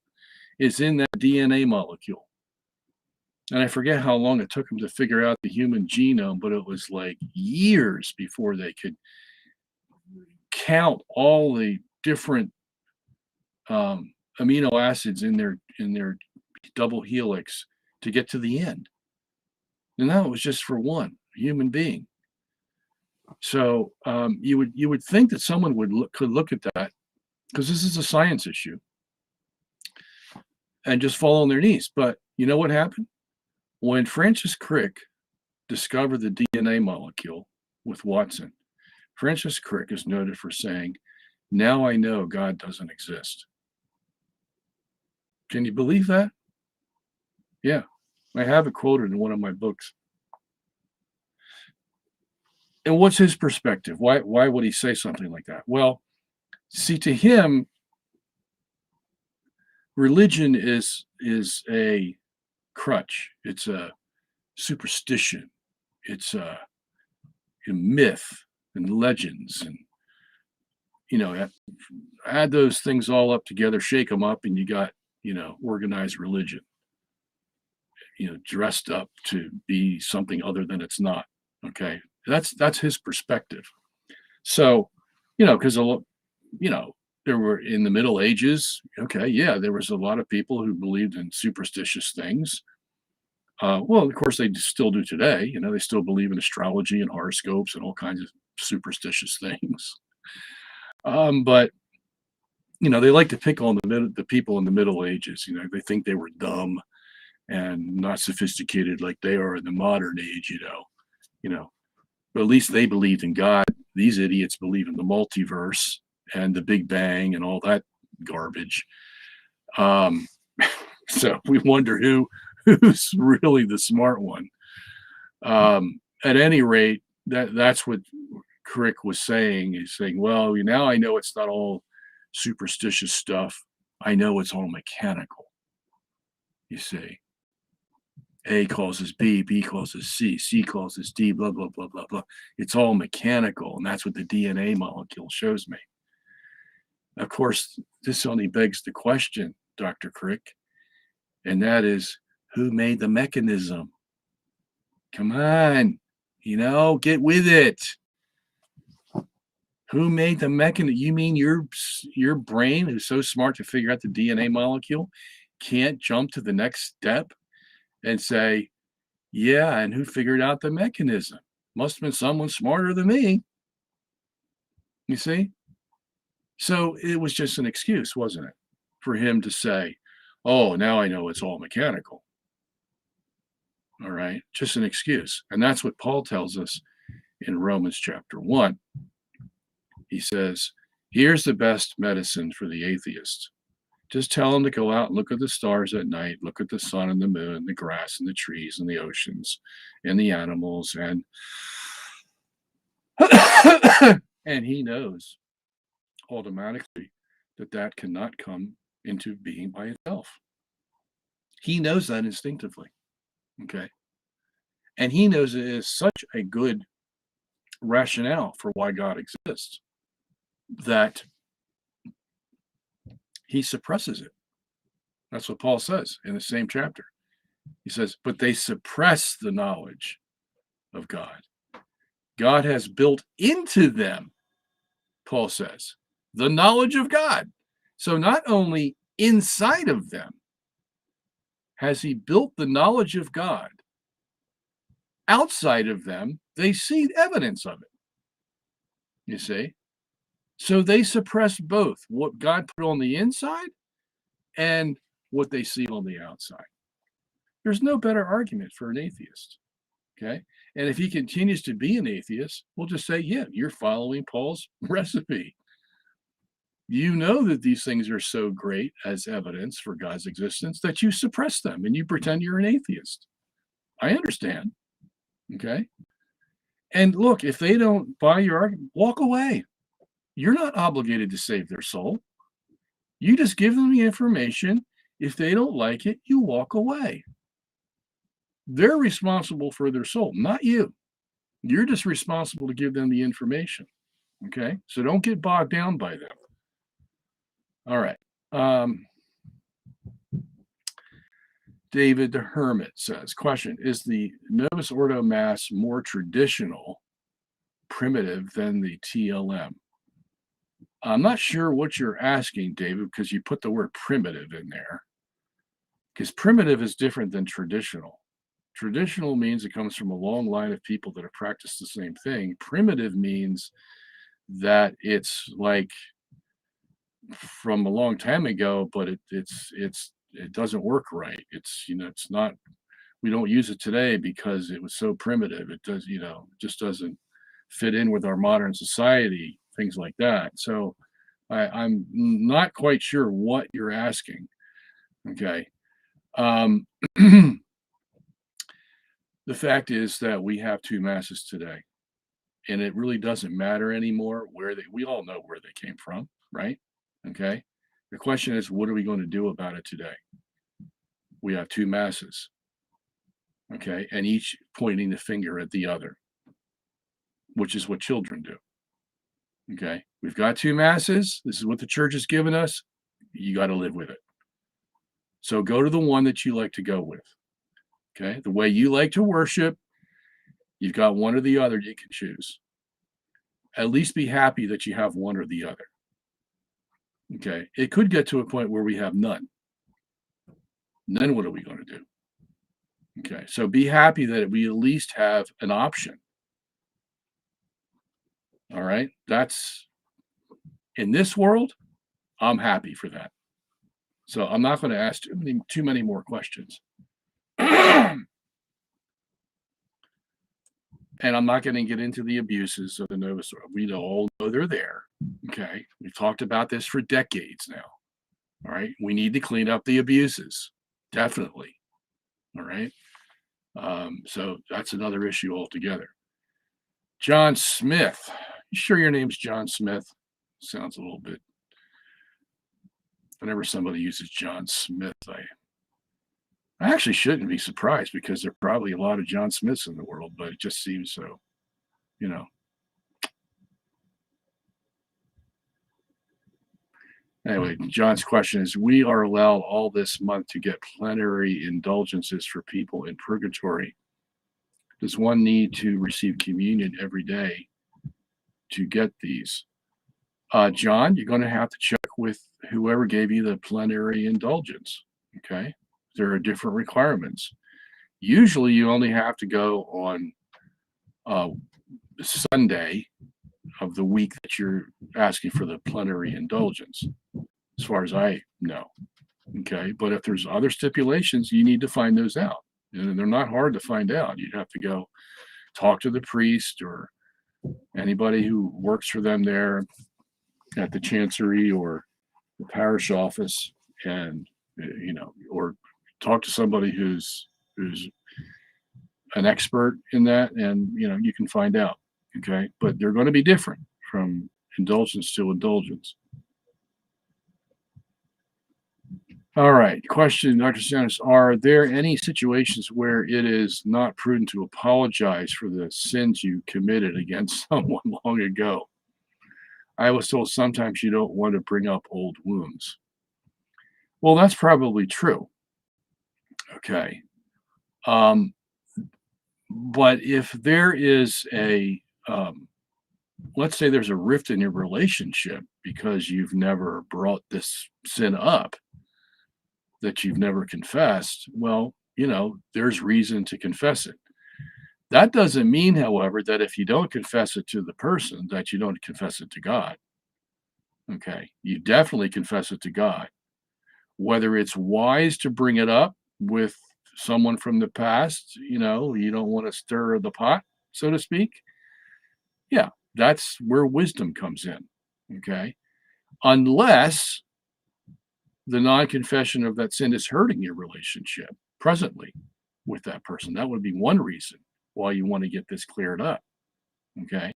is in that DNA molecule. And I forget how long it took them to figure out the human genome, but it was like years before they could count all the different amino acids in their double helix to get to the end. And that was just for one human being. So you would think that someone could look at that, because this is a science issue, and just fall on their knees. But you know what happened? When Francis Crick discovered the DNA molecule with Watson, Francis Crick is noted for saying, "Now I know God doesn't exist." Can you believe that? Yeah, I have it quoted in one of my books. And what's his perspective? Why would he say something like that? Well, see, to him, religion is a crutch. It's a superstition. It's a myth and legends, and add those things all up together, shake them up, and you got organized religion. Dressed up to be something other than it's not. Okay, that's his perspective. So, because there were in the Middle Ages. Okay, yeah, there was a lot of people who believed in superstitious things. Well, of course, they still do today. They still believe in astrology and horoscopes and all kinds of superstitious things. But they like to pick on the people in the Middle Ages. They think they were dumb and not sophisticated like they are in the modern age. But at least they believed in God. These idiots believe in the multiverse and the Big Bang and all that garbage. So we wonder who's really the smart one. At any rate, that's what Crick was saying. He's saying, well, now I know it's not all superstitious stuff. I know it's all mechanical. You see, A causes B, B causes C, C causes D, blah, blah, blah, blah, blah. It's all mechanical, and that's what the DNA molecule shows me. Of course, this only begs the question, Dr. Crick, and that is, who made the mechanism? Come on, get with it. Who made the mechanism? You mean your brain, who's so smart to figure out the DNA molecule, can't jump to the next step and say, yeah, and who figured out the mechanism? Must have been someone smarter than me. You see? So it was just an excuse, wasn't it, for him to say, oh, now I know it's all mechanical. All right, just an excuse. And that's what Paul tells us in Romans chapter 1. He says, here's the best medicine for the atheist. Just tell them to go out and look at the stars at night, look at the sun and the moon, the grass and the trees and the oceans and the animals. And and he knows automatically that cannot come into being by itself. He knows that instinctively. Okay. And he knows it is such a good rationale for why God exists that he suppresses it. That's what Paul says in the same chapter. He says, but they suppress the knowledge of God. God has built into them, Paul says, the knowledge of God. So not only inside of them has he built the knowledge of God, outside of them, they see evidence of it. You see? So they suppress both what God put on the inside and what they see on the outside. There's no better argument for an atheist. Okay? And if he continues to be an atheist, we'll just say, yeah, you're following Paul's recipe. You know that these things are so great as evidence for God's existence that you suppress them and you pretend you're an atheist. I understand. Okay? And look, if they don't buy your argument, walk away. You're not obligated to save their soul. You just give them the information If they don't like it, you walk away. They're responsible for their soul, not you. You're just responsible to give them the information. Okay? So don't get bogged down by them. All right. David the Hermit says, question, is the Novus Ordo Mass more traditional, primitive than the TLM? I'm not sure what you're asking, David, because you put the word primitive in there. Because primitive is different than traditional. Traditional means it comes from a long line of people that have practiced the same thing. Primitive means that it's like from a long time ago, but it doesn't work right. It's not. We don't use it today because it was so primitive. It does, just doesn't fit in with our modern society. Things like that. So I'm not quite sure what you're asking. Okay. The fact is that we have two masses today, and it really doesn't matter anymore we all know where they came from, right? Okay. The question is, what are we going to do about it today? We have two masses, okay, and each pointing the finger at the other, which is what children do. Okay. We've got two masses. This is what the church has given us. You got to live with it. So go to the one that you like to go with. Okay. The way you like to worship, you've got one or the other you can choose. At least be happy that you have one or the other. Okay. It could get to a point where we have none. And then what are we going to do? Okay. So be happy that we at least have an option. All right. That's in this world, I'm happy for that. So I'm not going to ask too many more questions. And I'm not going to get into the abuses of the Novus Ordo. We all know they're there. Okay. We've talked about this for decades now. All right. We need to clean up the abuses. Definitely. All right. So that's another issue altogether. John Smith. You sure your name's John Smith? Sounds a little bit. Whenever somebody uses John Smith, I actually shouldn't be surprised because there are probably a lot of John Smiths in the world, but it just seems so, Anyway, John's question is, we are allowed all this month to get plenary indulgences for people in purgatory. Does one need to receive communion every day to get these? John, you're going to have to check with whoever gave you the plenary indulgence, okay? There are different requirements. Usually you only have to go on Sunday of the week that you're asking for the plenary indulgence, as far as I know. Okay. But if there's other stipulations, you need to find those out. And they're not hard to find out. You'd have to go talk to the priest or anybody who works for them there at the chancery or the parish office, and or talk to somebody who's an expert in that, and you can find out. Okay. But they're going to be different from indulgence to indulgence. All right. Question, Dr. Sanginis, are there any situations where it is not prudent to apologize for the sins you committed against someone long ago? I was told sometimes you don't want to bring up old wounds. Well, that's probably true. Okay. But if there is let's say there's a rift in your relationship because you've never brought this sin up, that you've never confessed, well, there's reason to confess it. That doesn't mean, however, that if you don't confess it to the person, that you don't confess it to God. Okay. You definitely confess it to God. Whether it's wise to bring it up with someone from the past, you don't want to stir the pot, so to speak. Yeah, that's where wisdom comes in. Okay. Unless the non-confession of that sin is hurting your relationship presently with that person. That would be one reason why you want to get this cleared up. Okay.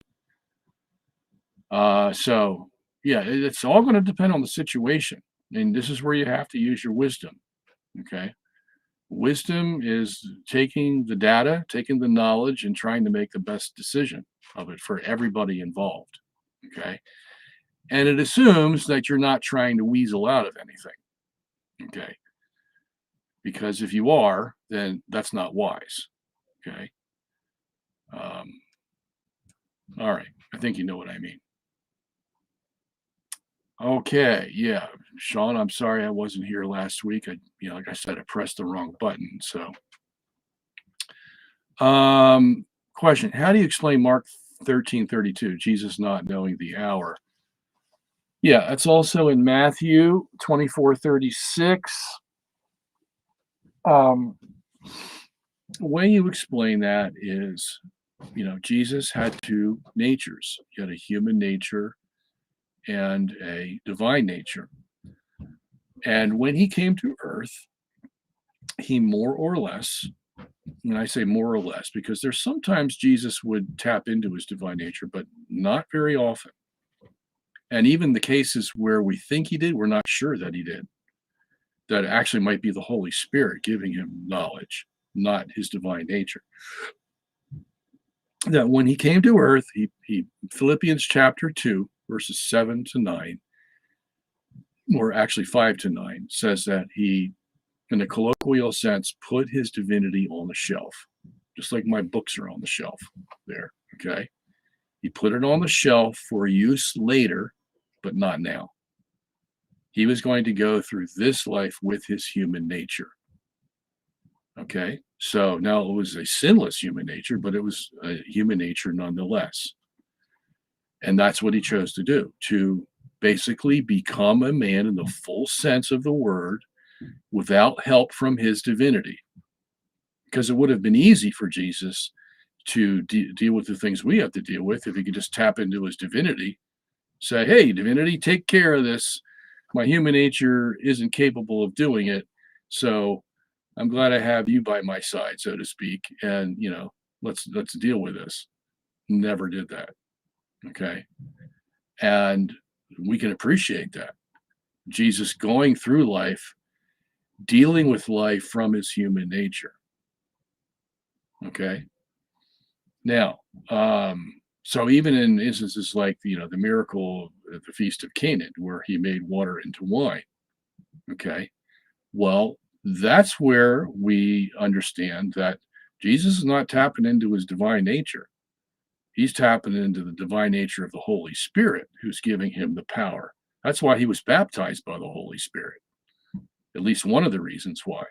So yeah, it's all going to depend on the situation. And this is where you have to use your wisdom. Okay. Wisdom is taking the data, taking the knowledge, and trying to make the best decision of it for everybody involved. Okay. And it assumes that you're not trying to weasel out of anything. Okay. Because if you are, then that's not wise. Okay. Um, all right. I think you know what I mean. Okay. Yeah. Sean, I'm sorry I wasn't here last week. Like I said, I pressed the wrong button. So, question: how do you explain Mark 13:32? Jesus not knowing the hour. Yeah, it's also in Matthew 24:36. The way you explain that is, Jesus had two natures. He had a human nature and a divine nature. And when he came to earth, he more or less, and I say more or less because there's sometimes Jesus would tap into his divine nature, but not very often. And even the cases where we think he did, we're not sure that he did. That actually might be the Holy Spirit giving him knowledge, not his divine nature. That when he came to earth, he Philippians chapter 2, verses 7 to 9, or actually 5 to 9, says that he, in a colloquial sense, put his divinity on the shelf, just like my books are on the shelf there. Okay. He put it on the shelf for use later, but not now. He was going to go through this life with his human nature. Okay. So now it was a sinless human nature, but it was a human nature nonetheless. And that's what he chose to do, to basically become a man in the full sense of the word without help from his divinity. Because it would have been easy for Jesus to deal with the things we have to deal with if he could just tap into his divinity, say, hey, divinity, take care of this. My human nature isn't capable of doing it. So I'm glad I have you by my side, so to speak. And, let's deal with this. Never did that. Okay. And we can appreciate that. Jesus going through life, dealing with life from his human nature. Okay. Now, so even in instances like, the miracle at the Feast of Canaan, where he made water into wine. Okay. Well, that's where we understand that Jesus is not tapping into his divine nature. He's tapping into the divine nature of the Holy Spirit, who's giving him the power. That's why he was baptized by the Holy Spirit. At least one of the reasons why.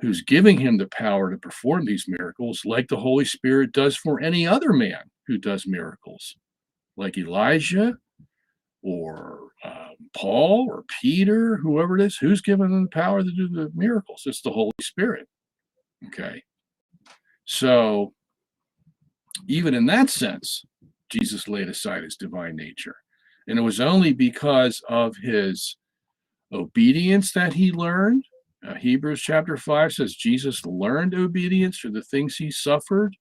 Who's giving him the power to perform these miracles, like the Holy Spirit does for any other man who does miracles, like Elijah or Paul or Peter, whoever it is. Who's given them the power to do the miracles? It's the Holy Spirit. Okay. So even in that sense, Jesus laid aside his divine nature. And it was only because of his obedience that he learned. Hebrews chapter 5 says Jesus learned obedience through the things he suffered.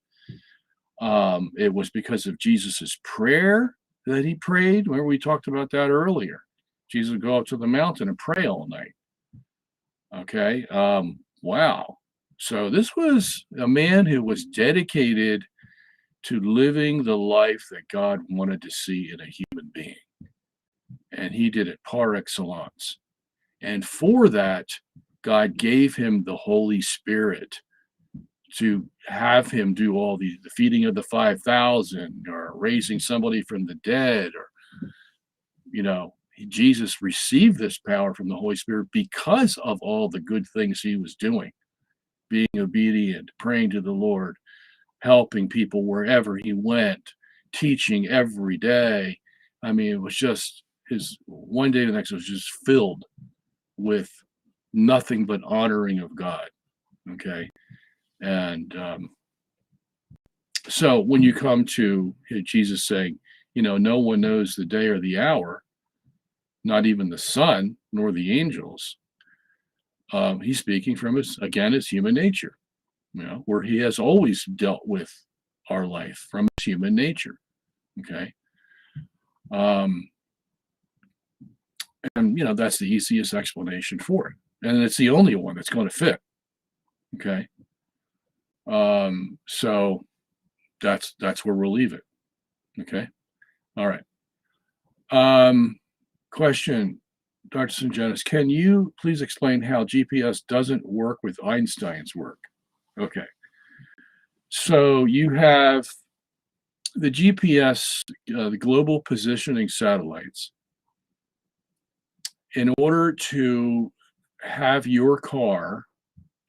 It was because of Jesus's prayer that he prayed. Remember, we talked about that earlier. Jesus would go up to the mountain and pray all night. Okay. Wow. So this was a man who was dedicated to living the life that God wanted to see in a human being. And he did it par excellence. And for that, God gave him the Holy Spirit to have him do all the feeding of the 5,000 or raising somebody from the dead, or, Jesus received this power from the Holy Spirit because of all the good things he was doing, being obedient, praying to the Lord, helping people wherever he went, teaching every day. I mean, it was just his one day to the next was just filled with nothing but honoring of God. Okay. And so when you come to Jesus saying, no one knows the day or the hour, not even the Son nor the angels, he's speaking from his human nature, where he has always dealt with our life from his human nature. Okay. And, that's the easiest explanation for it. And it's the only one that's going to fit. Okay. So that's where we'll leave it. Okay. All right. Question, Dr. Sungenis, can you please explain how GPS doesn't work with Einstein's work? Okay. So you have the GPS, the global positioning satellites. In order to have your car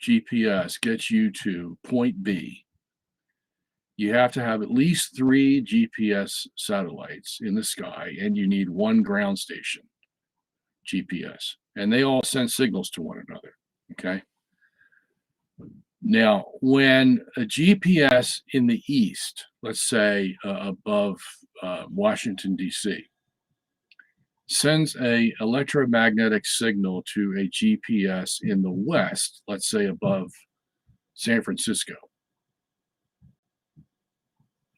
GPS get you to point B, you have to have at least 3 GPS satellites in the sky, and you need 1 ground station GPS, and they all send signals to one another. Okay. Now, when a GPS in the east, let's say above Washington, D.C., sends a electromagnetic signal to a GPS in the west, let's say above San Francisco,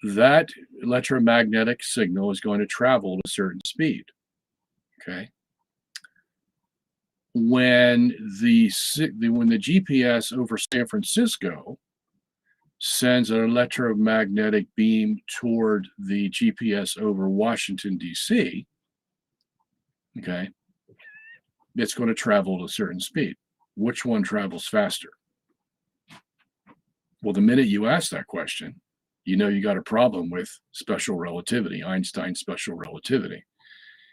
that electromagnetic signal is going to travel at a certain speed. Okay. When the GPS over San Francisco sends an electromagnetic beam toward the GPS over Washington, D.C., okay, it's going to travel at a certain speed. Which one travels faster? Well, the minute you ask that question, you got a problem with special relativity, Einstein's special relativity.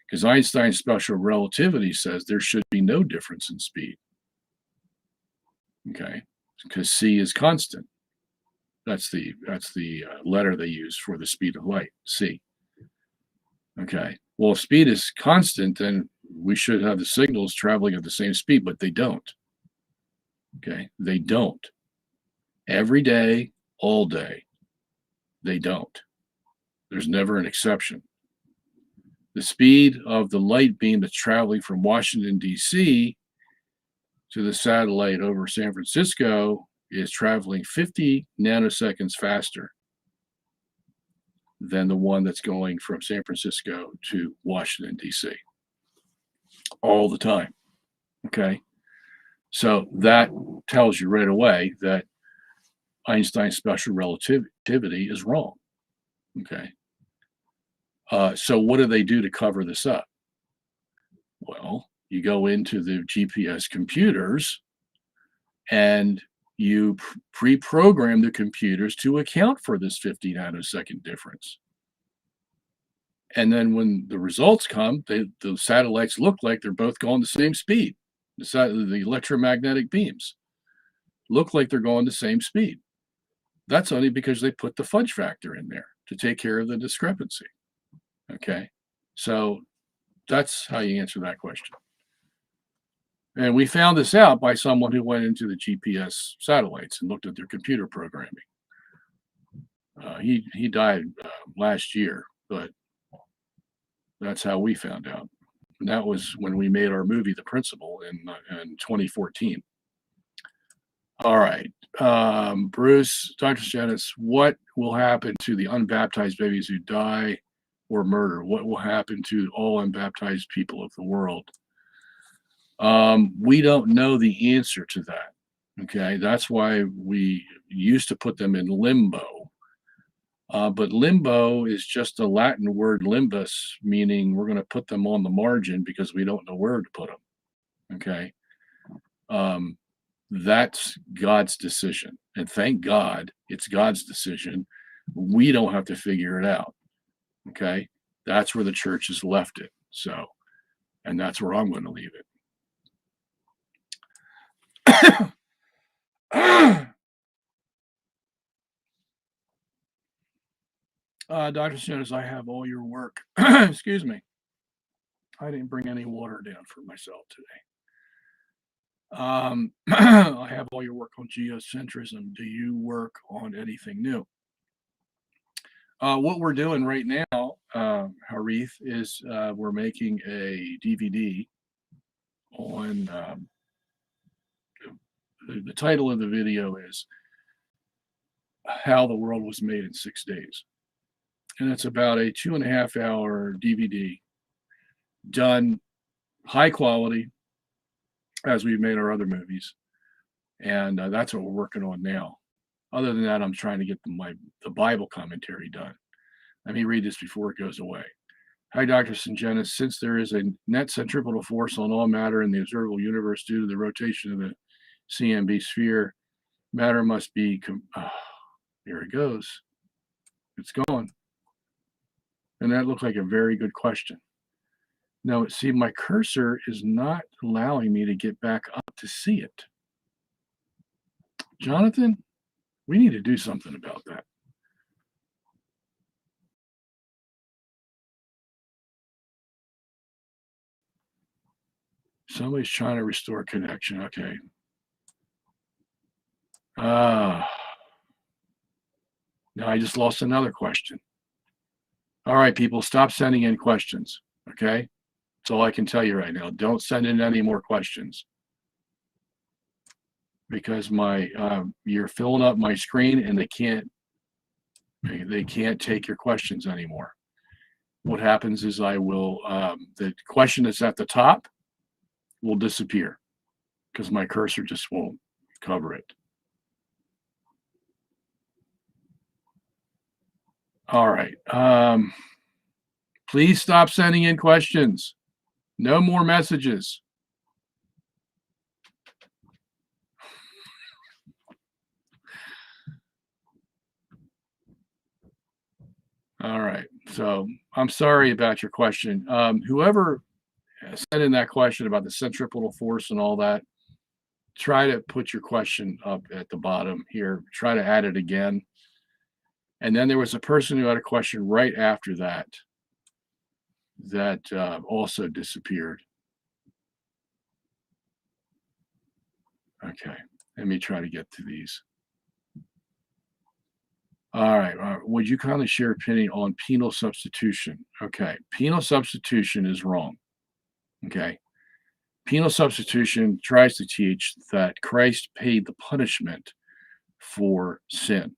Because Einstein's special relativity says there should be no difference in speed. Okay, because c is constant. That's the letter they use for the speed of light, c. Okay, well, if speed is constant, then we should have the signals traveling at the same speed, but they don't. Okay, they don't. Every day, all day, they don't. There's never an exception. The speed of the light beam that's traveling from Washington, D.C. to the satellite over San Francisco is traveling 50 nanoseconds faster than the one that's going from San Francisco to Washington, D.C. all the time. Okay. So that tells you right away that Einstein's special relativity is wrong. Okay. So what do they do to cover this up? Well, you go into the GPS computers and you pre-program the computers to account for this 50 nanosecond difference. And then when the results come, the satellites look like they're both going the same speed. The electromagnetic beams look like they're going the same speed. That's only because they put the fudge factor in there to take care of the discrepancy. Okay, so that's how you answer that question. And we found this out by someone who went into the GPS satellites and looked at their computer programming. He died last year, but that's how we found out. And that was when we made our movie, The Principle, in 2014. All right, Bruce, Dr. Sungenis, what will happen to the unbaptized babies who die or murder? What will happen to all unbaptized people of the world? We don't know the answer to that. Okay, that's why we used to put them in limbo. But limbo is just a Latin word, limbus, meaning we're going to put them on the margin because we don't know where to put them. Okay. That's God's decision. And thank God it's God's decision. We don't have to figure it out. Okay. That's where the church has left it. So, and that's where I'm going to leave it. Dr. Sungenis, I have all your work. Excuse me. I didn't bring any water down for myself today. I have all your work on geocentrism. Do you work on anything new? What we're doing right now, Harith, is we're making a DVD on the title of the video is How the World Was Made in 6 Days. And it's about a 2.5 hour DVD done high quality, as we've made our other movies. And that's what we're working on now. Other than that, I'm trying to get the Bible commentary done. Let me read this before it goes away. Hi, Dr. Sungenis. Since there is a net centripetal force on all matter in the observable universe due to the rotation of the CMB sphere, matter must be. Here it goes. It's gone. And that looked like a very good question. Now, see, my cursor is not allowing me to get back up to see it. Jonathan, we need to do something about that. Somebody's trying to restore connection. Okay. Now I just lost another question. All right, people, stop sending in questions. Okay. That's all I can tell you right now. Don't send in any more questions because you're filling up my screen and they can't take your questions anymore. What happens is the question that's at the top will disappear because my cursor just won't cover it. All right. Please stop sending in questions. No more messages. All right. So I'm sorry about your question. Whoever sent in that question about the centripetal force and all that, try to put your question up at the bottom here. Try to add it again. And then there was a person who had a question right after that also disappeared. Okay. Let me try to get to these. All right. Would you kindly share opinion on penal substitution? Okay. Penal substitution is wrong. Okay. Penal substitution tries to teach that Christ paid the punishment for sin.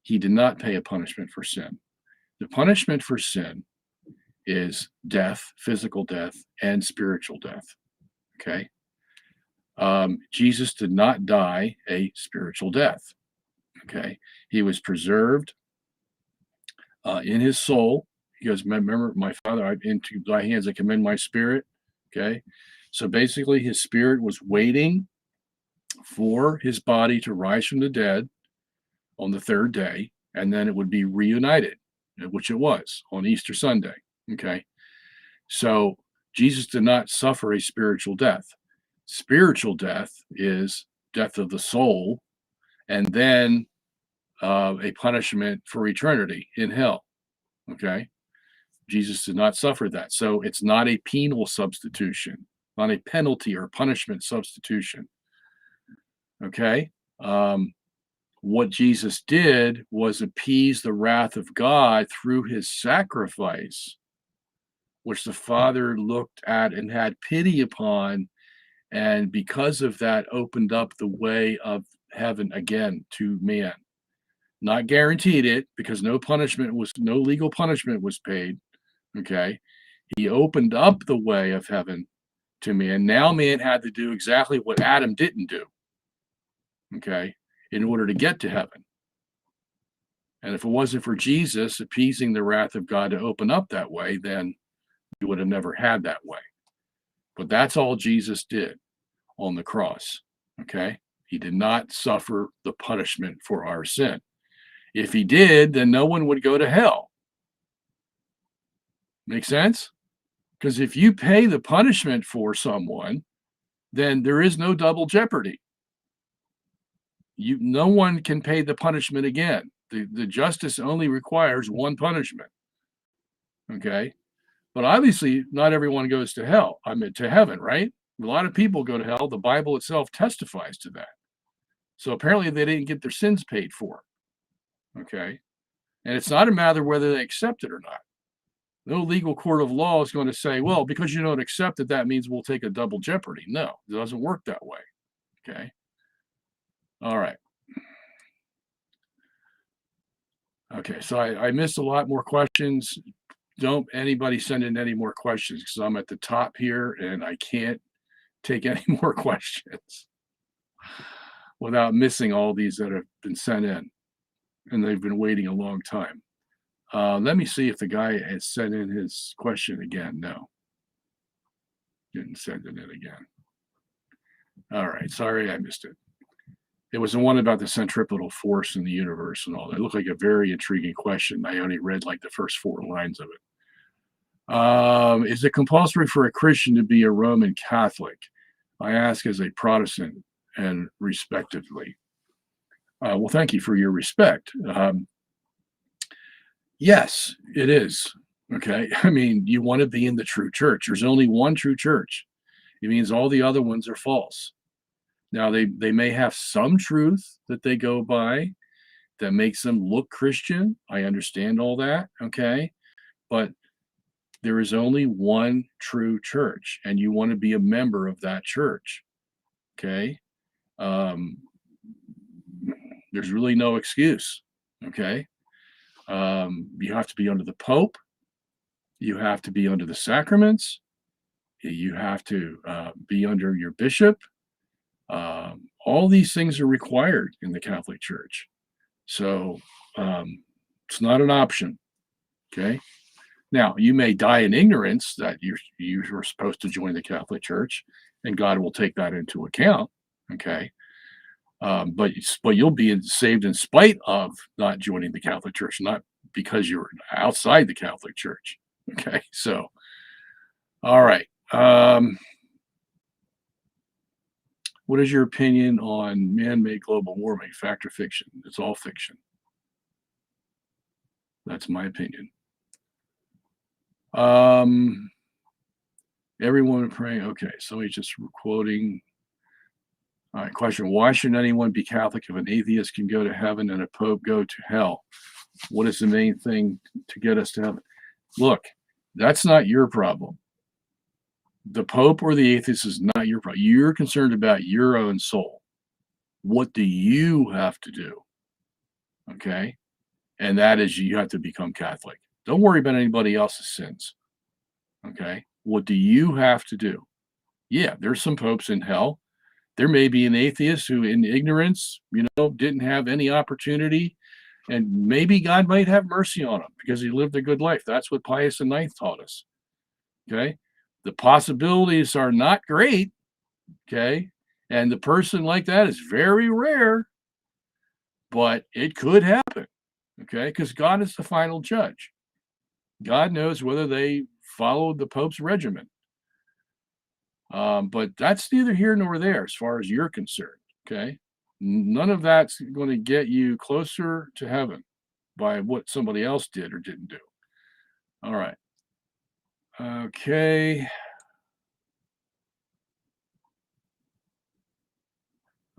He did not pay a punishment for sin. The punishment for sin is death, physical death, and spiritual death. Okay. Jesus did not die a spiritual death. Okay. He was preserved in his soul. He goes, remember, my Father, into thy hands I commend my spirit. Okay. So basically, his spirit was waiting for his body to rise from the dead on the third day, and then it would be reunited, which it was on Easter Sunday. Okay. So Jesus did not suffer a spiritual death. Spiritual death is death of the soul, and then a punishment for eternity in hell. Okay. Jesus did not suffer that. So it's not a penal substitution, not a penalty or punishment substitution. Okay. What Jesus did was appease the wrath of God through his sacrifice, which the Father looked at and had pity upon, and because of that opened up the way of heaven again to man. Not guaranteed it, because no legal punishment was paid. Okay. He opened up the way of heaven to man. Now man had to do exactly what Adam didn't do. Okay. In order to get to heaven. And if it wasn't for Jesus appeasing the wrath of God to open up that way, then we would have never had that way. But that's all Jesus did on the cross. Okay. He did not suffer the punishment for our sin. If he did, then no one would go to hell. Make sense? Because if you pay the punishment for someone, then there is no double jeopardy. No one can pay the punishment again. The justice only requires one punishment. Okay. But obviously, not everyone goes to hell. To heaven, right? A lot of people go to hell. The Bible itself testifies to that. So apparently, they didn't get their sins paid for. Okay. And it's not a matter whether they accept it or not. No legal court of law is going to say, well, because you don't accept it, that means we'll take a double jeopardy. No, it doesn't work that way. Okay. All right. Okay, so I missed a lot more questions. don't anybody send in any more questions because I'm at the top here and I can't take any more questions without missing all these that have been sent in, and they've been waiting a long time. Let me see if the guy has sent in his question again. No, didn't send it in again. All right, sorry I missed it. It was the one about the centripetal force in the universe and all that. It looked like a very intriguing question. I only read like the first 4 lines of it. Is it compulsory for a Christian to be a Roman Catholic? I ask as a Protestant and respectively. Well, thank you for your respect. Yes, it is. Okay. I mean, you want to be in the true church. There's only one true church. It means all the other ones are false. Now, they may have some truth that they go by that makes them look Christian. I understand all that. Okay. But there is only one true church, and you want to be a member of that church. Okay. There's really no excuse. Okay. You have to be under the Pope. You have to be under the sacraments. You have to be under your bishop. All these things are required in the Catholic Church. So it's not an option. Okay. Now, you may die in ignorance that you were supposed to join the Catholic Church, and God will take that into account. Okay. But you'll be saved in spite of not joining the Catholic Church, not because you're outside the Catholic Church. Okay. So, all right. What is your opinion on man-made global warming? Fact or fiction? It's all fiction. That's my opinion. Everyone praying. Okay, so he's just quoting. All right, question. Why should anyone be Catholic if an atheist can go to heaven and a pope go to hell? What is the main thing to get us to heaven? Look, that's not your problem. The pope or the atheist is not your problem. You're concerned about your own soul. What do you have to do? Okay? And that is you have to become Catholic. Don't worry about anybody else's sins. Okay? What do you have to do? Yeah, there's some popes in hell. There may be an atheist who, in ignorance, didn't have any opportunity, and maybe God might have mercy on him because he lived a good life. That's what Pius IX taught us. Okay? The possibilities are not great. Okay? And the person like that is very rare, but it could happen. Okay? Because God is the final judge. God knows whether they followed the Pope's regimen. But that's neither here nor there as far as you're concerned. Okay? None of that's going to get you closer to heaven by what somebody else did or didn't do. All right. Okay.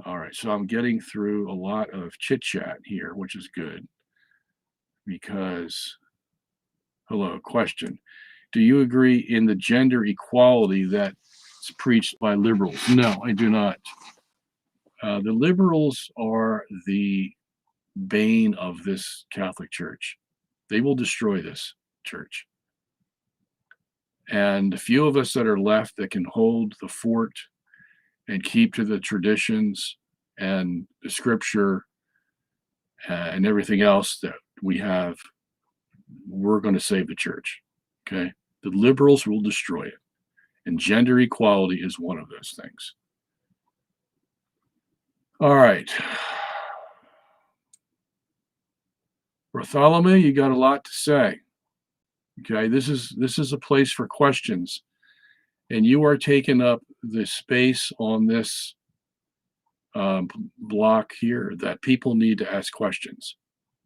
All right. So I'm getting through a lot of chit chat here, which is good because, hello, question. Do you agree in the gender equality that's preached by liberals? No, I do not. The liberals are the bane of this Catholic Church. They will destroy this church. And the few of us that are left that can hold the fort and keep to the traditions and the scripture and everything else that we have, we're going to save the church. Okay? The liberals will destroy it. And gender equality is one of those things. All right. Bartholomew, you got a lot to say. Okay, this is a place for questions, and you are taking up the space on this block here that people need to ask questions.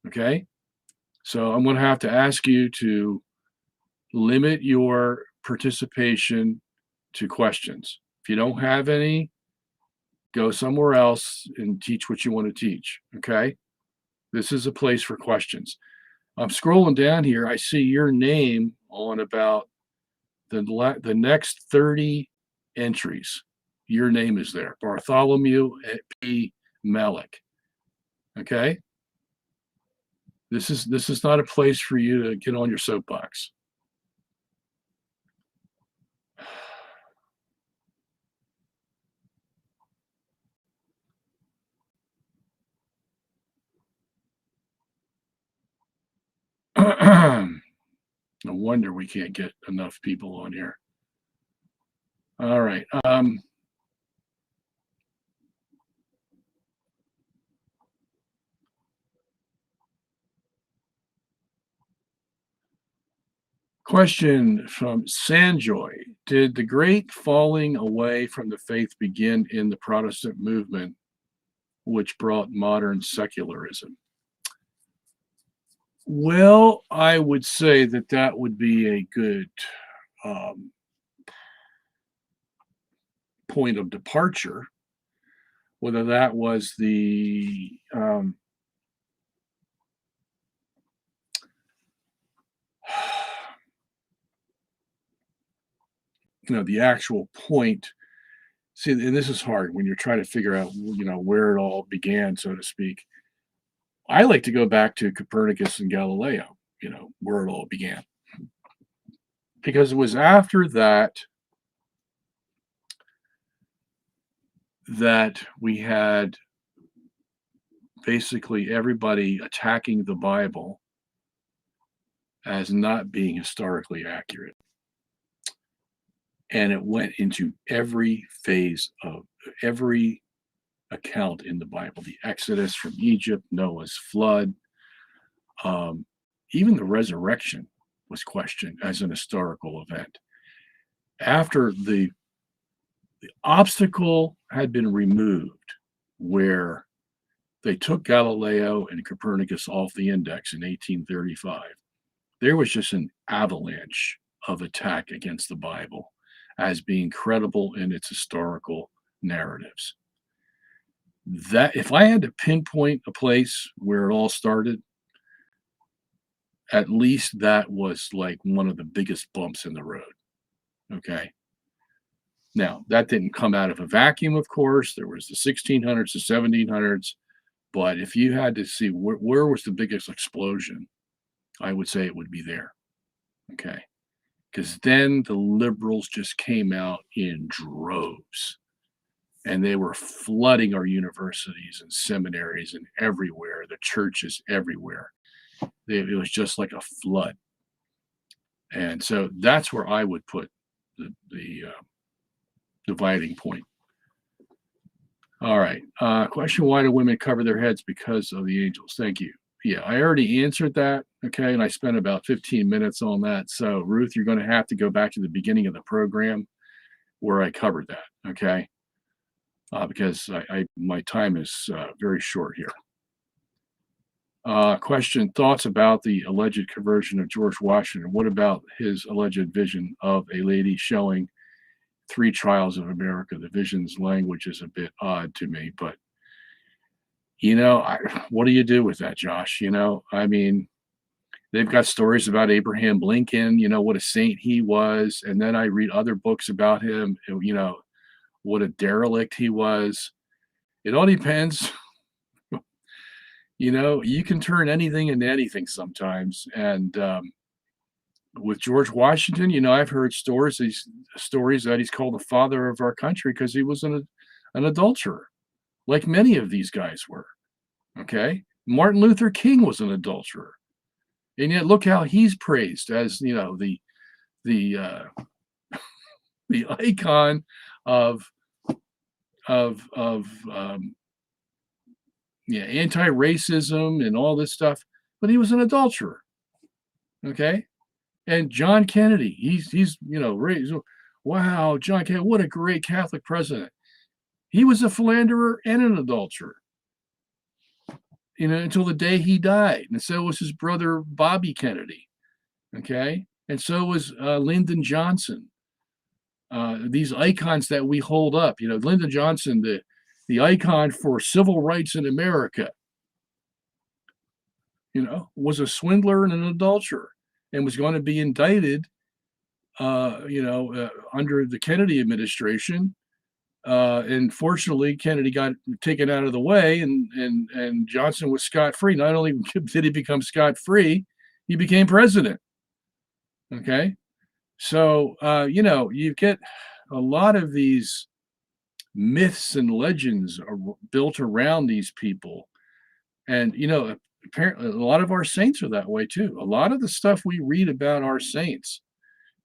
Okay, so I'm going to have to ask you to limit your participation to questions. If you don't have any, go somewhere else and teach what you want to teach. Okay, this is a place for questions. I'm scrolling down here. I see your name on about the next 30 entries. Your name is there, Bartholomew P. Malik. Okay. This is not a place for you to get on your soapbox. No wonder we can't get enough people on here. All right. Question from Sanjoy. Did the great falling away from the faith begin in the Protestant movement, which brought modern secularism? Well, I would say that that would be a good point of departure. Whether that was the the actual point. See, and this is hard when you're trying to figure out, where it all began, so to speak. I like to go back to Copernicus and Galileo, where it all began. Because it was after that we had basically everybody attacking the Bible as not being historically accurate. And it went into every phase of every account in the Bible, the Exodus from Egypt, Noah's flood, even the resurrection was questioned as an historical event. After the obstacle had been removed, where they took Galileo and Copernicus off the index in 1835, there was just an avalanche of attack against the Bible as being credible in its historical narratives. That, if I had to pinpoint a place where it all started, at least that was like one of the biggest bumps in the road. Okay. Now, that didn't come out of a vacuum, of course. There was the 1600s, the 1700s. But if you had to see where was the biggest explosion, I would say it would be there. Okay. Because then the liberals just came out in droves. And they were flooding our universities and seminaries and everywhere, the churches everywhere. It was just like a flood. And so that's where I would put the dividing point. All right. Question, why do women cover their heads? Because of the angels. Thank you. Yeah, I already answered that. Okay. And I spent about 15 minutes on that. So, Ruth, you're going to have to go back to the beginning of the program where I covered that. Okay. Because my time is very short here. Question, thoughts about the alleged conversion of George Washington? What about his alleged vision of a lady showing 3 trials of America? The vision's language is a bit odd to me, but what do you do with that, Josh? I mean, they've got stories about Abraham Lincoln, what a saint he was. And then I read other books about him, what a derelict he was. It all depends. You can turn anything into anything sometimes. And with George Washington, I've heard stories that he's called the father of our country because he was an adulterer, like many of these guys were. Okay. Martin Luther King was an adulterer. And yet look how he's praised as, the icon of anti-racism and all this stuff, but he was an adulterer. Okay. And John Kennedy, he's raised. Wow, John Kennedy, what a great Catholic president. He was a philanderer and an adulterer, until the day he died. And so was his brother, Bobby Kennedy. Okay. And so was Lyndon Johnson. These icons that we hold up, Lyndon Johnson, the icon for civil rights in America, was a swindler and an adulterer and was going to be indicted, under the Kennedy administration. And fortunately, Kennedy got taken out of the way, and Johnson was scot-free. Not only did he become scot-free, he became president. Okay. So, you get a lot of these myths and legends are built around these people. And, apparently, a lot of our saints are that way too. A lot of the stuff we read about our saints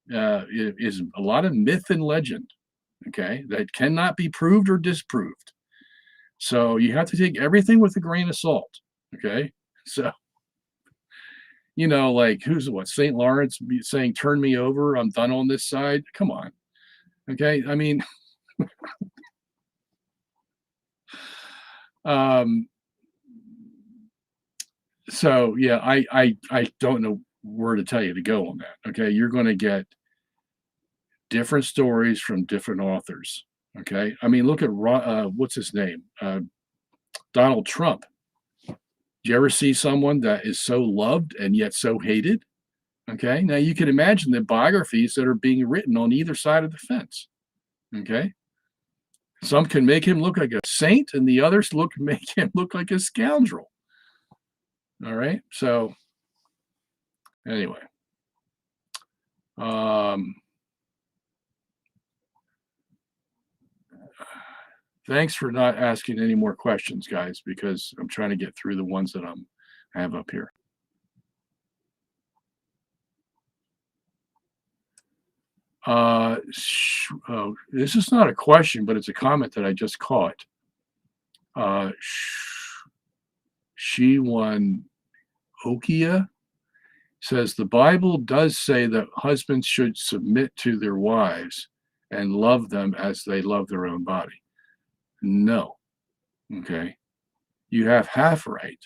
is a lot of myth and legend, okay, that cannot be proved or disproved. So you have to take everything with a grain of salt, okay? So, like who's what? St. Lawrence saying, "Turn me over, I'm done on this side." Come on, okay? I mean, um, so yeah, I don't know where to tell you to go on that. Okay, you're going to get different stories from different authors. Okay, I mean, look at what's his name, Donald Trump. Do you ever see someone that is so loved and yet so hated? Okay, now you can imagine the biographies that are being written on either side of the fence. Okay, some can make him look like a saint, and the others make him look like a scoundrel. All right, so anyway, um, thanks for not asking any more questions, guys, because I'm trying to get through the ones that I have up here. This is not a question, but it's a comment that I just caught. Shiwan Okia says the Bible does say that husbands should submit to their wives and love them as they love their own body. No. Okay. You have half right.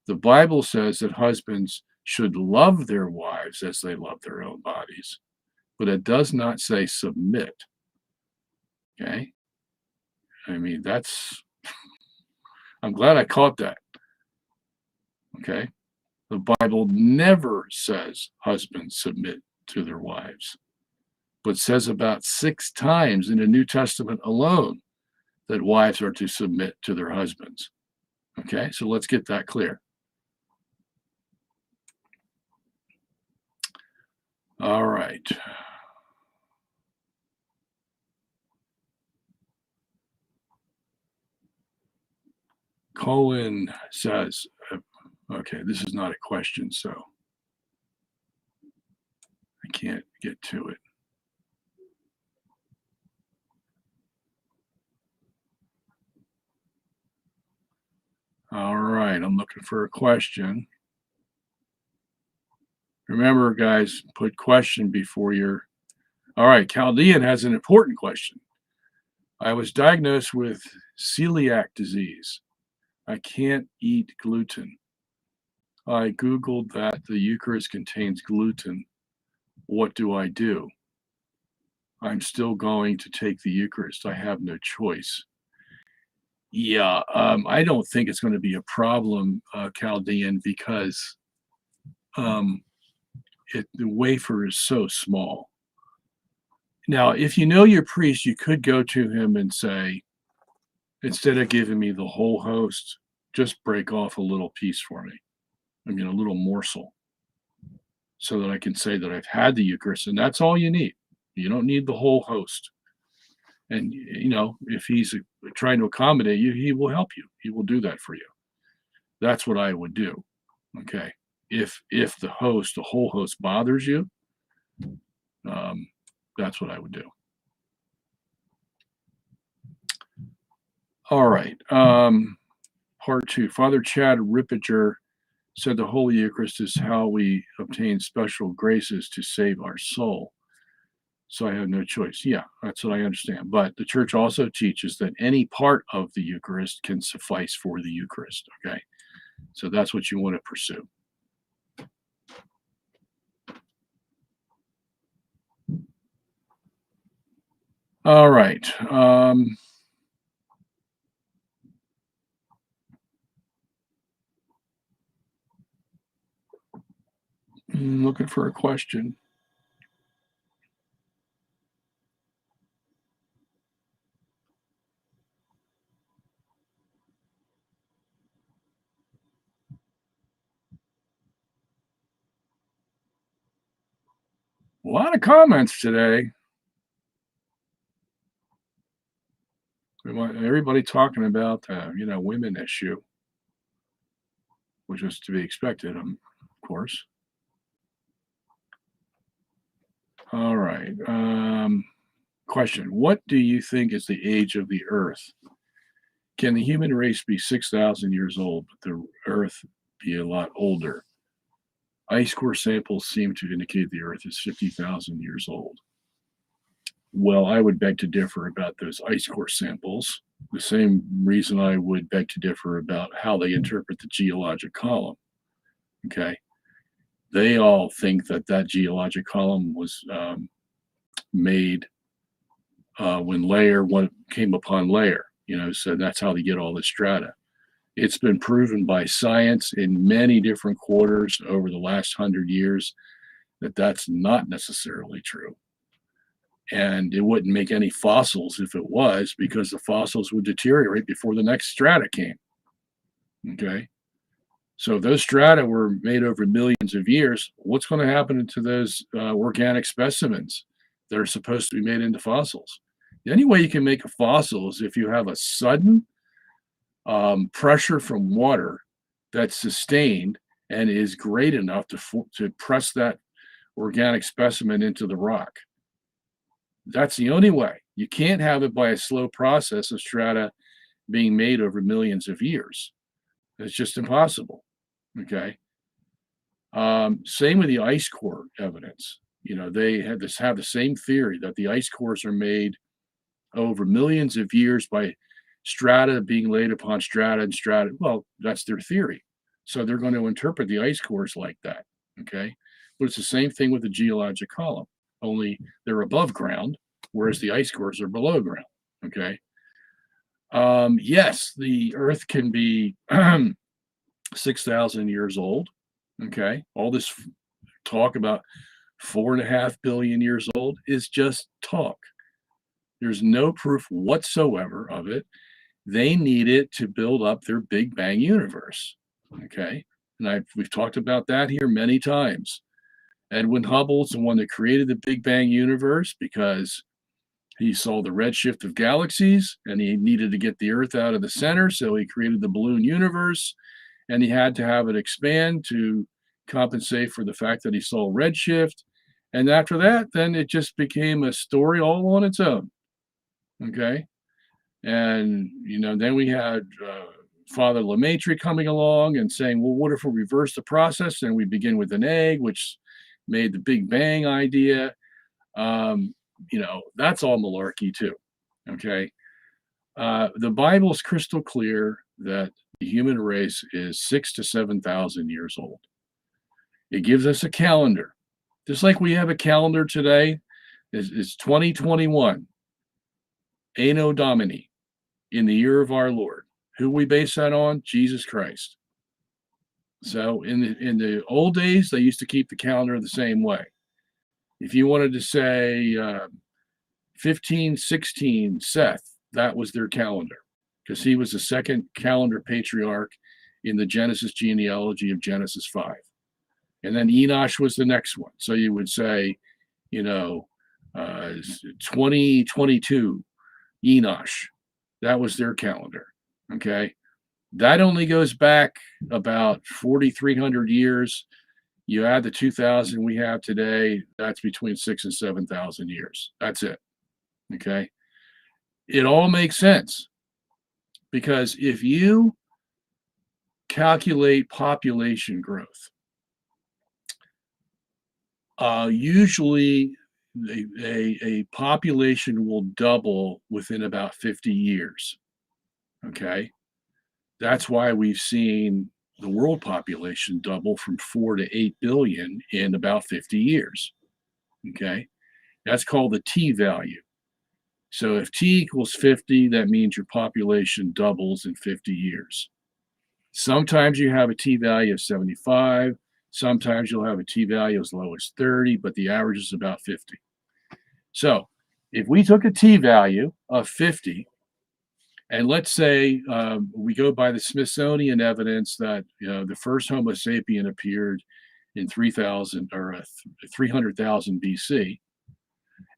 The Bible says that husbands should love their wives as they love their own bodies, but it does not say submit. Okay. I mean, I'm glad I caught that. Okay. The Bible never says husbands submit to their wives, but says about 6 times in the New Testament alone that wives are to submit to their husbands. Okay, so let's get that clear. All right. Colin says, okay, this is not a question, so I can't get to it. All right, I'm looking for a question. Remember, guys, put question before your. All right, Chaldean has an important question. I was diagnosed with celiac disease. I can't eat gluten. I Googled that the Eucharist contains gluten. What do I do? I'm still going to take the Eucharist. I have no choice. Yeah, I don't think it's going to be a problem, Chaldean, because um, the wafer is so small. Now, if you know your priest, you could go to him and say, instead of giving me the whole host, just break off a little piece for me. I mean, a little morsel, so that I can say that I've had the Eucharist, and that's all you need. You don't need the whole host. And if he's trying to accommodate you, he will help you. He will do that for you. That's what I would do. Okay. If the whole host bothers you, that's what I would do. All right. Part 2. Father Chad Rippiger said the Holy Eucharist is how we obtain special graces to save our soul. So I have no choice. Yeah, that's what I understand. But the church also teaches that any part of the Eucharist can suffice for the Eucharist. Okay. So that's what you want to pursue. All right. Looking for a question. A lot of comments today. We want everybody talking about the women issue. which was to be expected, of course. All right. Question. What do you think is the age of the Earth? Can the human race be 6,000 years old, but the Earth be a lot older? Ice core samples seem to indicate the Earth is 50,000 years old. Well, I would beg to differ about those ice core samples. The same reason I would beg to differ about how they interpret the geologic column. Okay. They all think that that geologic column was made when layer one came upon layer, so that's how they get all the strata. It's been proven by science in many different quarters over the last 100 years that that's not necessarily true. And it wouldn't make any fossils if it was, because the fossils would deteriorate before the next strata came. Okay. So if those strata were made over millions of years, what's going to happen to those organic specimens that are supposed to be made into fossils? The only way you can make a fossil is if you have a sudden pressure from water that's sustained and is great enough to press that organic specimen into the rock. That's the only way. You can't have it by a slow process of strata being made over millions of years. It's just impossible. Okay. Same with the ice core evidence. They have the same theory that the ice cores are made over millions of years by strata being laid upon strata and strata. Well, that's their theory. So they're going to interpret the ice cores like that. Okay. But it's the same thing with the geologic column, only they're above ground, whereas the ice cores are below ground. Okay. Yes, the Earth can be 6,000 years old. Okay. All this talk about 4.5 billion years old is just talk. There's no proof whatsoever of it. They need it to build up their Big Bang universe. Okay. And we've talked about that here many times. Edwin Hubble's the one that created the Big Bang universe because he saw the redshift of galaxies and he needed to get the Earth out of the center. So he created the balloon universe and he had to have it expand to compensate for the fact that he saw redshift. And after that, then it just became a story all on its own. Okay. And, then we had Father Lemaitre coming along and saying, well, what if we reverse the process and we begin with an egg, which made the Big Bang idea? That's all malarkey too. Okay. The Bible is crystal clear that the human race is 6,000 to 7,000 years old. It gives us a calendar, just like we have a calendar today. It's 2021, Anno Domini, in the year of our Lord. Who we base that on? Jesus Christ. So in the old days, they used to keep the calendar the same way. If you wanted to say 1516 Seth, that was their calendar, because he was the second calendar patriarch in the Genesis genealogy of Genesis 5. And then Enosh was the next one. So you would say, 2022 Enosh. That was their calendar. Okay. That only goes back about 4,300 years. You add the 2,000 we have today, that's between 6,000 and 7,000 years. That's it. Okay. It all makes sense, because if you calculate population growth, usually a population will double within about 50 years. Okay. That's why we've seen the world population double from 4 to 8 billion in about 50 years. Okay. That's called the T value. So if T equals 50, that means your population doubles in 50 years. Sometimes you have a T value of 75. Sometimes you'll have a T value as low as 30, but the average is about 50. So if we took a T value of 50, and let's say we go by the Smithsonian evidence that the first Homo sapien appeared in 3,000 or 300,000 BC,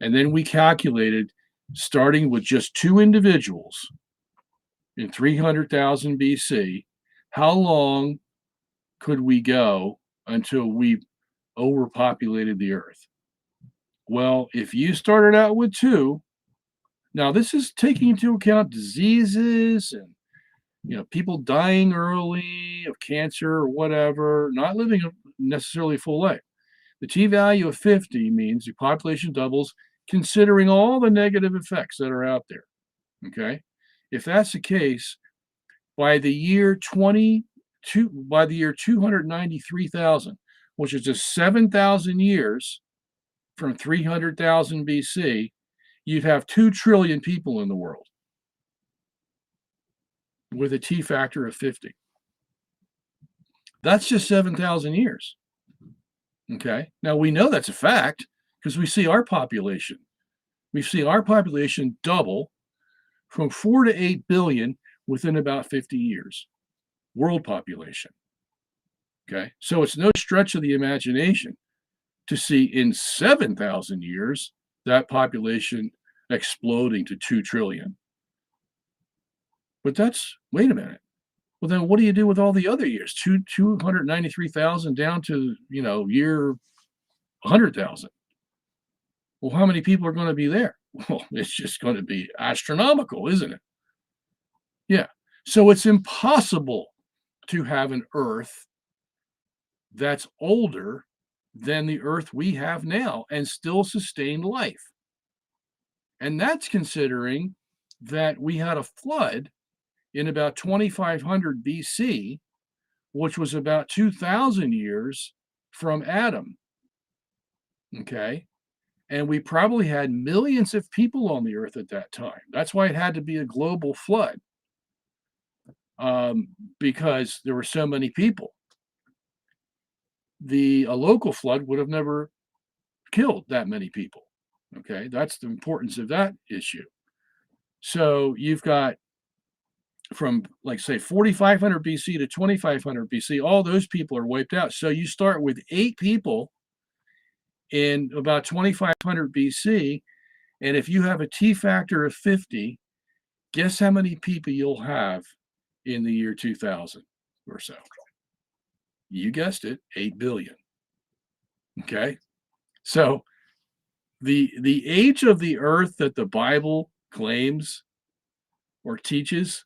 and then we calculated, starting with just two individuals in 300,000 BC, how long could we go until we overpopulated the earth? Well, if you started out with 2, now this is taking into account diseases and people dying early of cancer or whatever, not living a necessarily full life. The t-value of 50 means your population doubles considering all the negative effects that are out there. Okay? If that's the case, by the year 293,000, which is just 7,000 years from 300,000 BC, you'd have 2 trillion people in the world with a T factor of 50. That's just 7,000 years. Okay. Now we know that's a fact because we see our population. We see our population double from 4 to 8 billion within about 50 years. World population. Okay. So it's no stretch of the imagination to see in 7,000 years that population exploding to 2 trillion. But wait a minute. Well, then what do you do with all the other years? 293,000 down to, year 100,000. Well, how many people are going to be there? Well, it's just going to be astronomical, isn't it? Yeah. So it's impossible to have an Earth that's older than the Earth we have now and still sustain life. And that's considering that we had a flood in about 2500 BC, which was about 2,000 years from Adam. Okay. And we probably had millions of people on the earth at that time. That's why it had to be a global flood, because there were so many people. A local flood would have never killed that many people. Okay. That's the importance of that issue. So you've got from, like, say, 4,500 BC to 2,500 BC, all those people are wiped out. So you start with 8 people in about 2,500 BC, and if you have a T factor of 50, guess how many people you'll have in the year 2000 or so? You guessed it, 8 billion. Okay? So the age of the earth that the Bible claims or teaches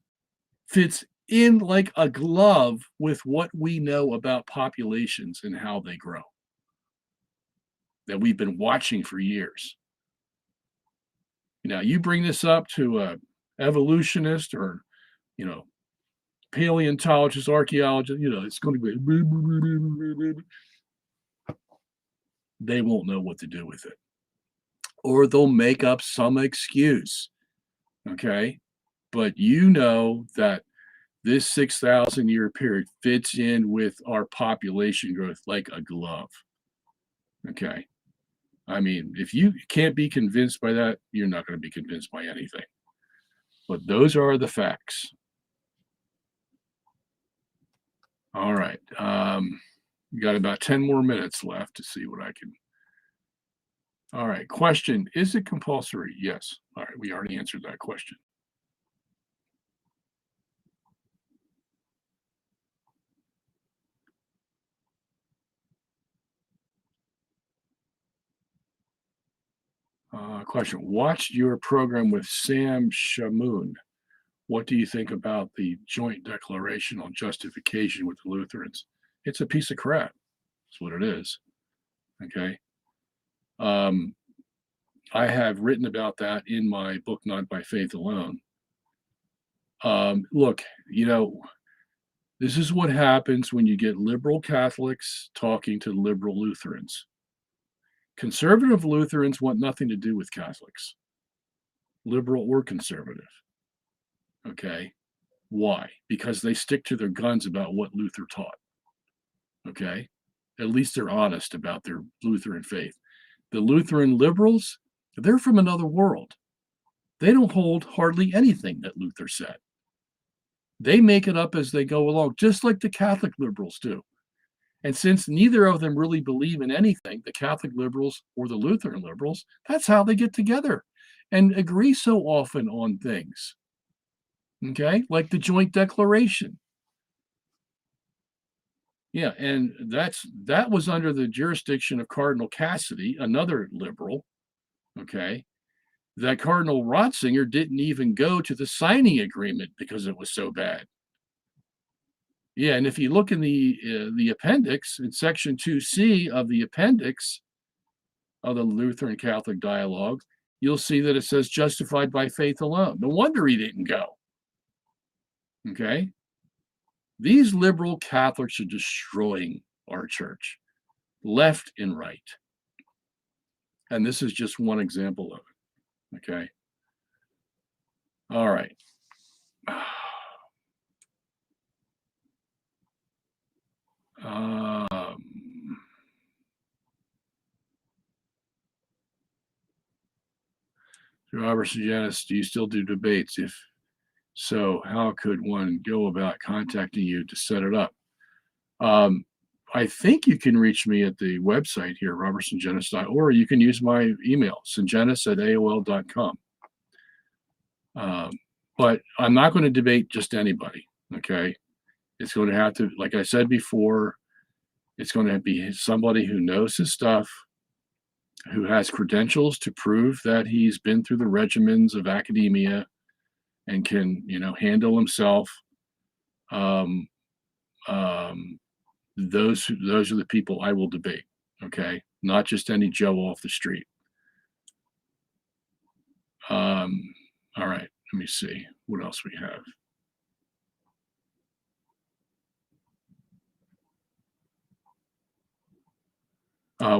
fits in like a glove with what we know about populations and how they grow, that we've been watching for years. Now, you bring this up to a evolutionist or, paleontologist, archaeologist, it's going to be, they won't know what to do with it. Or they'll make up some excuse. Okay? But that this 6,000 year period fits in with our population growth like a glove. Okay. I mean, if you can't be convinced by that, you're not going to be convinced by anything. But those are the facts. All right. We got about 10 more minutes left to see what I can. All right. Question. Is it compulsory? Yes. All right. We already answered that question. Question. Watched your program with Sam Shamoon. What do you think about the joint declaration on justification with the Lutherans? It's a piece of crap. That's what it is. Okay. I have written about that in my book, Not by Faith Alone. Look, this is what happens when you get liberal Catholics talking to liberal Lutherans. Conservative Lutherans want nothing to do with Catholics, liberal or conservative. Okay. Why? Because they stick to their guns about what Luther taught. Okay. At least they're honest about their Lutheran faith. The Lutheran liberals, they're from another world. They don't hold hardly anything that Luther said. They make it up as they go along, just like the Catholic liberals do. And since neither of them really believe in anything, the Catholic liberals or the Lutheran liberals, that's how they get together and agree so often on things. Okay, like the joint declaration. Yeah, and that was under the jurisdiction of Cardinal Cassidy, another liberal. Okay, that Cardinal Ratzinger didn't even go to the signing agreement because it was so bad. Yeah, and if you look in the appendix, in section 2C of the appendix of the Lutheran Catholic Dialogue, you'll see that it says justified by faith alone. No wonder he didn't go. Okay? These liberal Catholics are destroying our church, left and right. And this is just one example of it. Okay? All right. Robert Sungenis, do you still do debates? If so, how could one go about contacting you to set it up? I think you can reach me at the website here, robertsungenis.org, or you can use my email, sungenis@aol.com. But I'm not going to debate just anybody, okay? It's going to have to, like I said before, it's going to be somebody who knows his stuff, who has credentials to prove that he's been through the regimens of academia and can, handle himself. Those are the people I will debate. Okay, not just any Joe off the street. All right, let me see what else we have.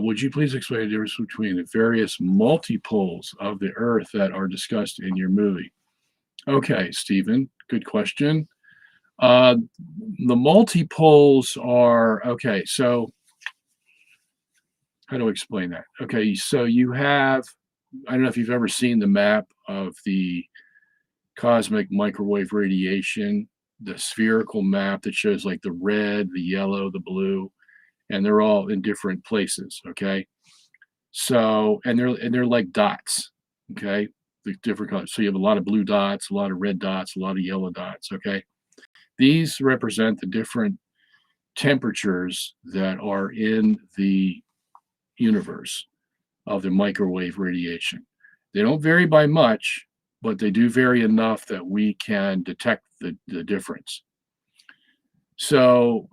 Would you please explain the difference between the various multipoles of the Earth that are discussed in your movie? Okay, Stephen, good question. The multipoles are, okay, so how do I explain that? Okay, so you have, I don't know if you've ever seen the map of the cosmic microwave radiation, the spherical map that shows like the red, the yellow, the blue, and they're all in different places. Okay, so and they're like dots. Okay, the different colors. So you have a lot of blue dots, a lot of red dots, a lot of yellow dots. Okay, these represent the different temperatures that are in the universe of the microwave radiation. They don't vary by much, but they do vary enough that we can detect the difference. So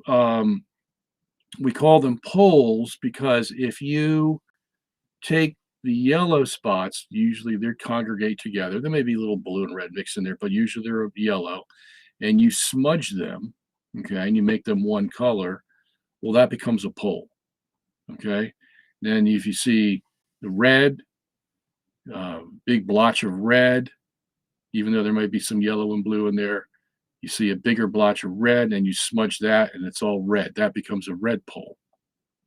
we call them poles because if you take the yellow spots, usually they congregate together. There may be a little blue and red mixed in there, but usually they're yellow, and you smudge them, okay, and you make them one color, well, that becomes a pole, okay? Then if you see the red, big blotch of red, even though there might be some yellow and blue in there, you see a bigger blotch of red and you smudge that and it's all red. That becomes a red pole.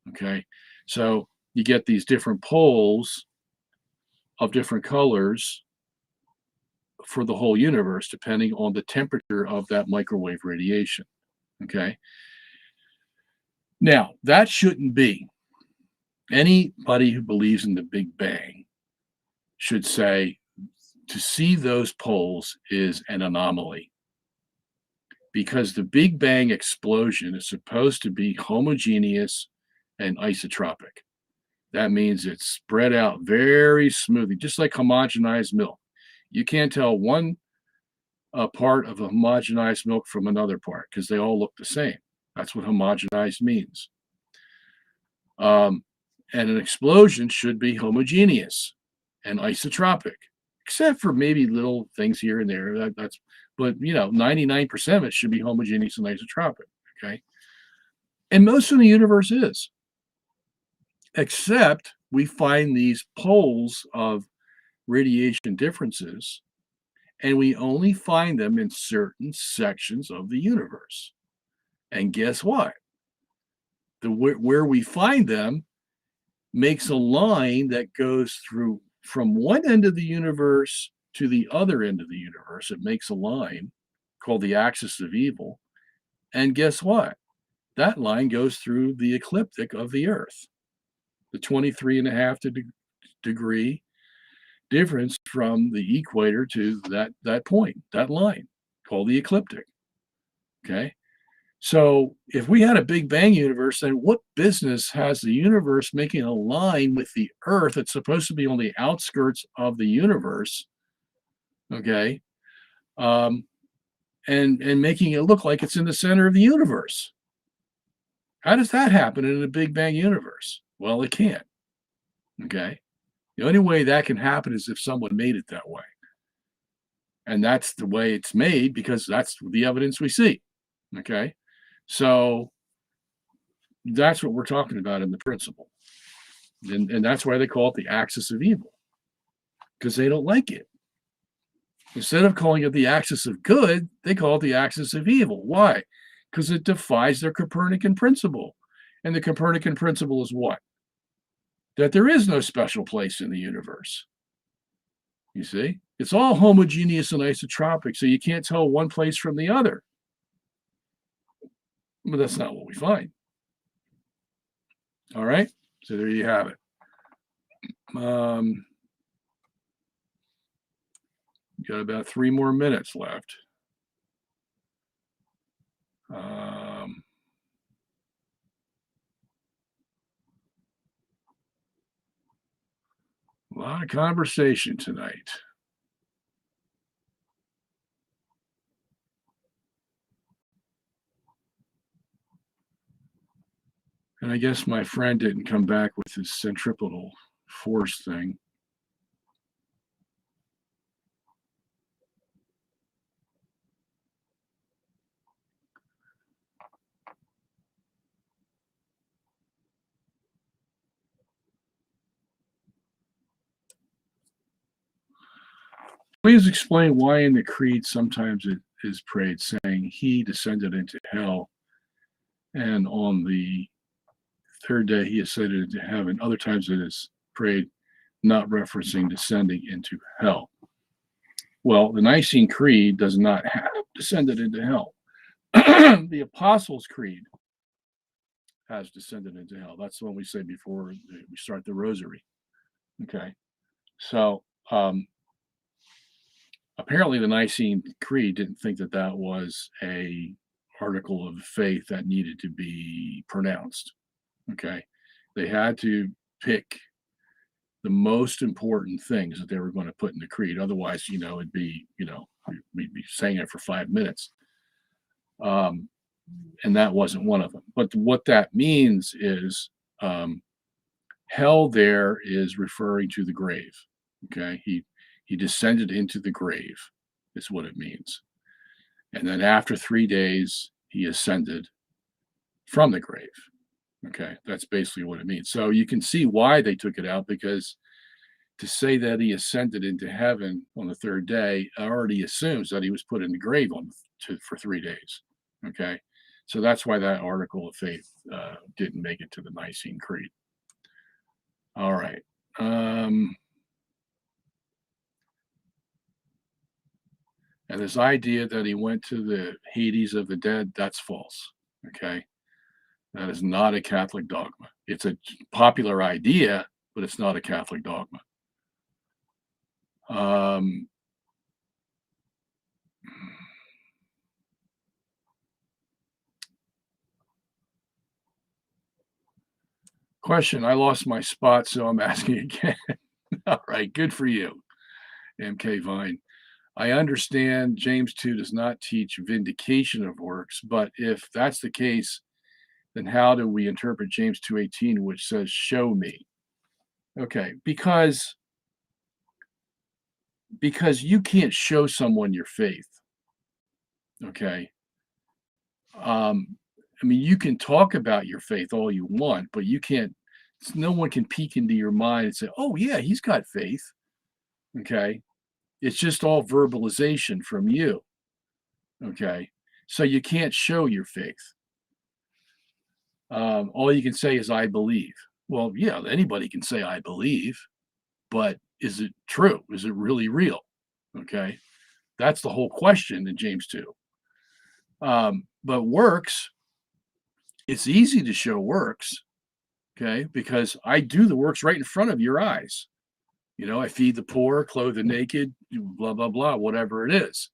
Okay. So you get these different poles of different colors for the whole universe, depending on the temperature of that microwave radiation. Okay. Now, that shouldn't be. Anybody who believes in the Big Bang should say to see those poles is an anomaly, because the Big Bang explosion is supposed to be homogeneous and isotropic. That means it's spread out very smoothly, just like homogenized milk. You can't tell one part of a homogenized milk from another part because they all look the same. That's what homogenized means. And an explosion should be homogeneous and isotropic, except for maybe little things here and there. But 99% of it should be homogeneous and isotropic. Okay, and most of the universe is, except we find these poles of radiation differences, and we only find them in certain sections of the universe. And guess what? Where we find them makes a line that goes through from one end of the universe to the other end of the universe. It makes a line called the axis of evil. And guess what? That line goes through the ecliptic of the Earth, the 23.5 degree difference from the equator to that point, that line called the ecliptic. Okay. So if we had a Big Bang universe, then what business has the universe making a line with the Earth that's supposed to be on the outskirts of the universe, okay, um, and making it look like it's in the center of the universe? How does that happen in a Big Bang universe? Well, it can't, okay? The only way that can happen is if someone made it that way. And that's the way it's made because that's the evidence we see, okay? So that's what we're talking about in the principle. And that's why they call it the axis of evil, because they don't like it. Instead of calling it the axis of good, they call it the axis of evil. Why? Because it defies their Copernican principle. And the Copernican principle is what? That there is no special place in the universe. You see? It's all homogeneous and isotropic, so you can't tell one place from the other. But that's not what we find. All right? So there you have it. Got about 3 more minutes left. A lot of conversation tonight. And I guess my friend didn't come back with his centripetal force thing. Please explain why in the creed sometimes it is prayed saying he descended into hell, and on the third day he ascended into heaven. Other times it is prayed not referencing descending into hell. Well, the Nicene Creed does not have descended into hell. The Apostles' Creed has descended into hell. That's the one we say before we start the rosary. Okay. So apparently the Nicene Creed didn't think that that was a article of faith that needed to be pronounced. Okay. They had to pick the most important things that they were going to put in the creed. Otherwise, it'd be, we'd be saying it for 5 minutes. And that wasn't one of them. But what that means is hell there is referring to the grave. Okay. He descended into the grave is what it means. And then after 3 days, he ascended from the grave. Okay. That's basically what it means. So you can see why they took it out, because to say that he ascended into heaven on the third day already assumes that he was put in the grave for 3 days. Okay. So that's why that article of faith didn't make it to the Nicene Creed. All right. And this idea that he went to the Hades of the dead, that's false. Okay. That is not a Catholic dogma. It's a popular idea, but it's not a Catholic dogma. Question, I lost my spot, so I'm asking again. All right, good for you, MK Vine. I understand James 2 does not teach vindication of works, but if that's the case, then how do we interpret James 2:18, which says, show me? Okay, because you can't show someone your faith. Okay. I mean, you can talk about your faith all you want, but you can't, no one can peek into your mind and say, oh, yeah, he's got faith. Okay. It's just all verbalization from you. Okay. So you can't show your faith. All you can say is, I believe. Well, yeah, anybody can say, I believe, but is it true? Is it really real? Okay. That's the whole question in James 2. But works, it's easy to show works, okay, because I do the works right in front of your eyes. I feed the poor, clothe the naked, blah, blah, blah, whatever it is.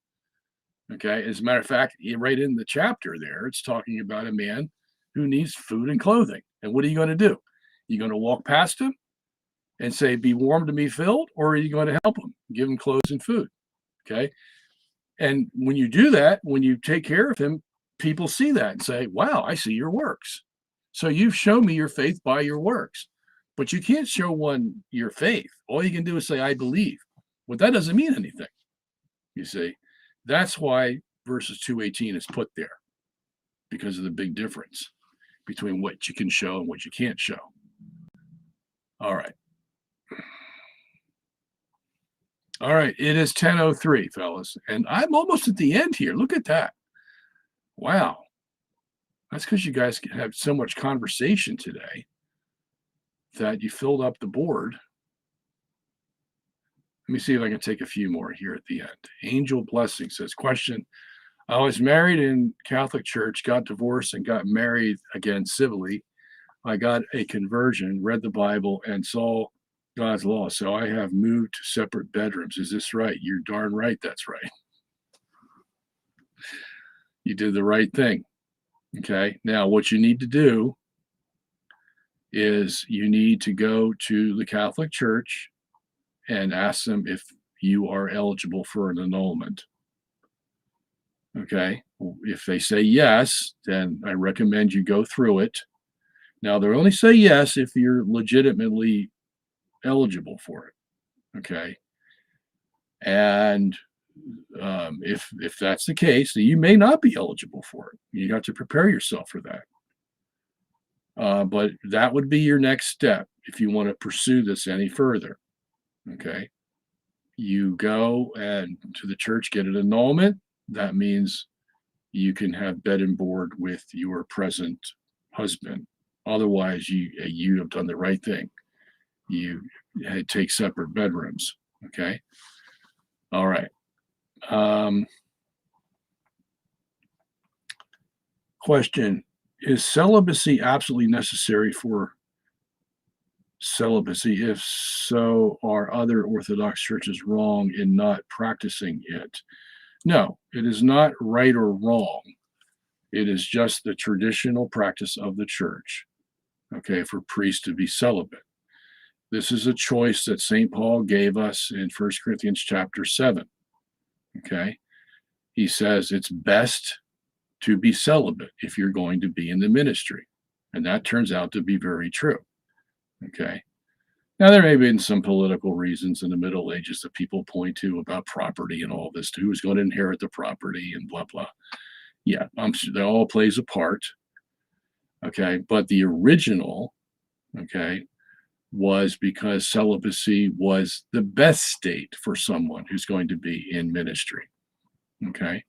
Okay. As a matter of fact, right in the chapter there, it's talking about a man who needs food and clothing. And what are you going to do? You going to walk past him and say, be warm to be filled, or are you going to help him, give him clothes and food? Okay. And when you do that, when you take care of him, people see that and say, wow, I see your works. So you've shown me your faith by your works. But you can't show one your faith. All you can do is say, I believe. Well, that doesn't mean anything. You see, that's why verses 2:18 is put there, because of the big difference between what you can show and what you can't show. All right. All right. It is 10:03, fellas. And I'm almost at the end here. Look at that. Wow. That's because you guys have so much conversation today that you filled up the board. Let me see if I can take a few more here at the end. Angel Blessing says, question, I was married in Catholic Church, got divorced, and got married again civilly. I got a conversion, read the Bible, and saw God's law. So I have moved to separate bedrooms. Is this right? You're darn right that's right. You did the right thing. Okay. Now, what you need to do is you need to go to the Catholic Church and ask them if you are eligible for an annulment. Okay. If they say yes, then I recommend you go through it. Now, they'll only say yes if you're legitimately eligible for it. Okay. And if that's the case, you may not be eligible for it. You got to prepare yourself for that. But that would be your next step if you want to pursue this any further. Okay. You go and to the church, get an annulment. That means you can have bed and board with your present husband. Otherwise, you have done the right thing. You take separate bedrooms. Okay. All right. Question, is celibacy absolutely necessary for celibacy? If so, are other Orthodox churches wrong in not practicing it? No, it is not right or wrong. It is just the traditional practice of the church, okay, for priests to be celibate. This is a choice that St. Paul gave us in 1 Corinthians chapter 7, okay? He says it's best to be celibate if you're going to be in the ministry. And that turns out to be very true. Okay. Now, there may have been some political reasons in the Middle Ages that people point to about property and all this, who's going to inherit the property and blah, blah. Yeah, I'm sure that all plays a part. Okay. But the original, okay, was because celibacy was the best state for someone who's going to be in ministry. Okay.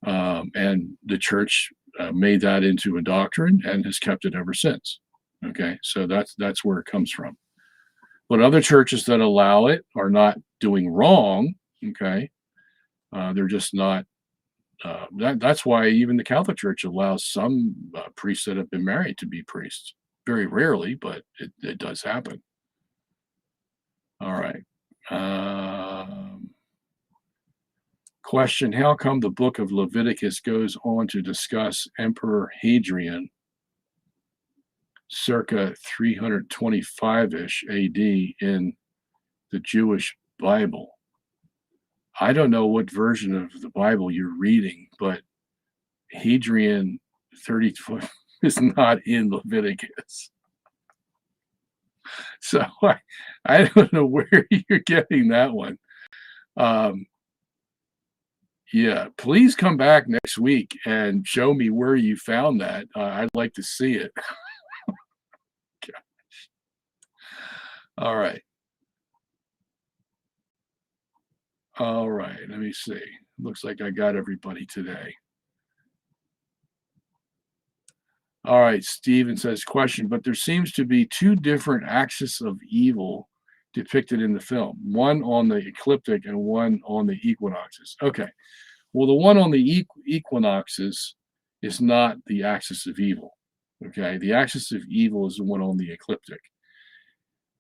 And the church made that into a doctrine and has kept it ever since. Okay, so that's where it comes from. But other churches that allow it are not doing wrong. Okay, they're just not. That's why even the Catholic Church allows some priests that have been married to be priests. Very rarely, but it does happen. All right. Question, how come the book of Leviticus goes on to discuss Emperor Hadrian circa 325-ish AD in the Jewish Bible? I don't know what version of the Bible you're reading, but Hadrian 32 is not in Leviticus. So I don't know where you're getting that one. Yeah, please come back next week and show me where you found that. I'd like to see it. All right. All right. Let me see. Looks like I got everybody today. All right. Steven says, question, but there seems to be two different axes of evil depicted in the film, one on the ecliptic and one on the equinoxes. Okay. Well, the one on the equinoxes is not the axis of evil. Okay. The axis of evil is the one on the ecliptic.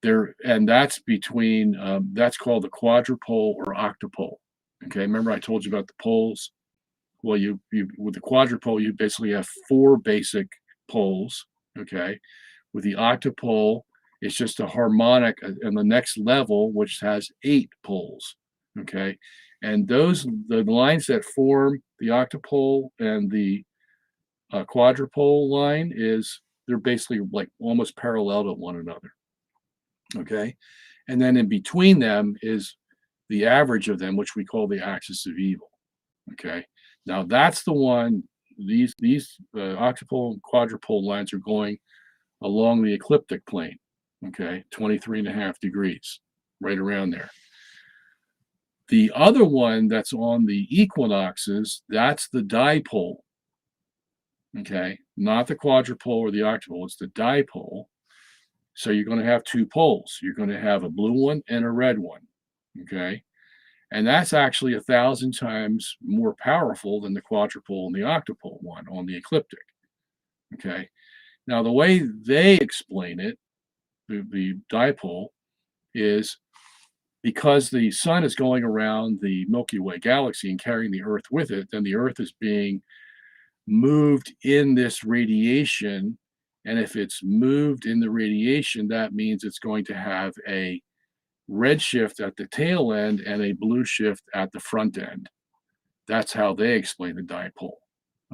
There, and that's between, that's called the quadrupole or octopole. Okay. Remember I told you about the poles? well, you with the quadrupole, you basically have 4 basic poles, okay? With the octupole, it's just a harmonic in the next level, which has 8 poles, okay? And the lines that form the octupole and the quadrupole line they're basically like almost parallel to one another, okay? And then in between them is the average of them, which we call the axis of evil, okay? Now that's the one, these octupole and quadrupole lines are going along the ecliptic plane, okay? 23.5 degrees, right around there. The other one that's on the equinoxes, that's the dipole, okay? Not the quadrupole or the octupole, it's the dipole. So you're going to have 2 poles. You're going to have a blue one and a red one, okay? And that's actually 1,000 times more powerful than the quadrupole and the octupole one on the ecliptic, okay? Now, the way they explain it, the dipole, is because the sun is going around the Milky Way galaxy and carrying the Earth with it, then the Earth is being moved in this radiation. And if it's moved in the radiation, that means it's going to have a red shift at the tail end and a blue shift at the front end. That's how they explain the dipole,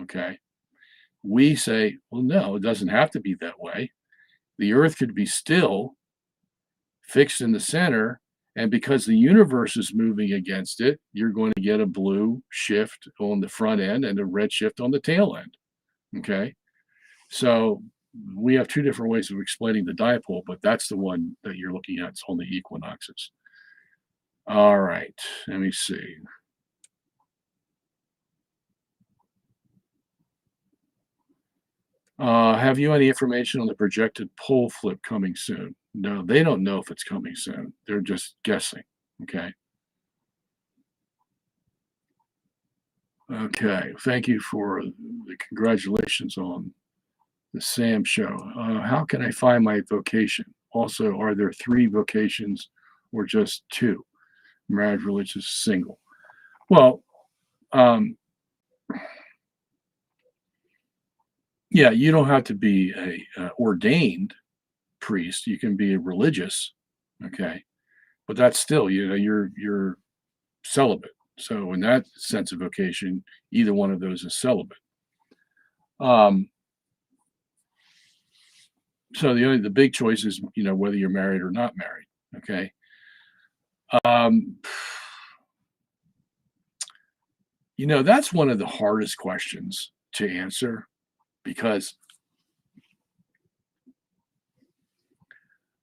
okay? We say, well, no, it doesn't have to be that way. The Earth could be still, fixed in the center, and because the universe is moving against it, you're going to get a blue shift on the front end and a red shift on the tail end, okay? So we have 2 different ways of explaining the dipole, but that's the one that you're looking at. It's on the equinoxes. All right, let me see. Have you any information on the projected pole flip coming soon? No, they don't know if it's coming soon. They're just guessing, okay? Okay, thank you for the congratulations on the Sam show. How can I find my vocation? Also, are there 3 vocations or just 2? Married, religious, single. Well, yeah, you don't have to be a ordained priest. You can be a religious, okay? But that's still, you're celibate. So in that sense of vocation, either one of those is celibate. So the big choice is, whether you're married or not married, okay? That's one of the hardest questions to answer because,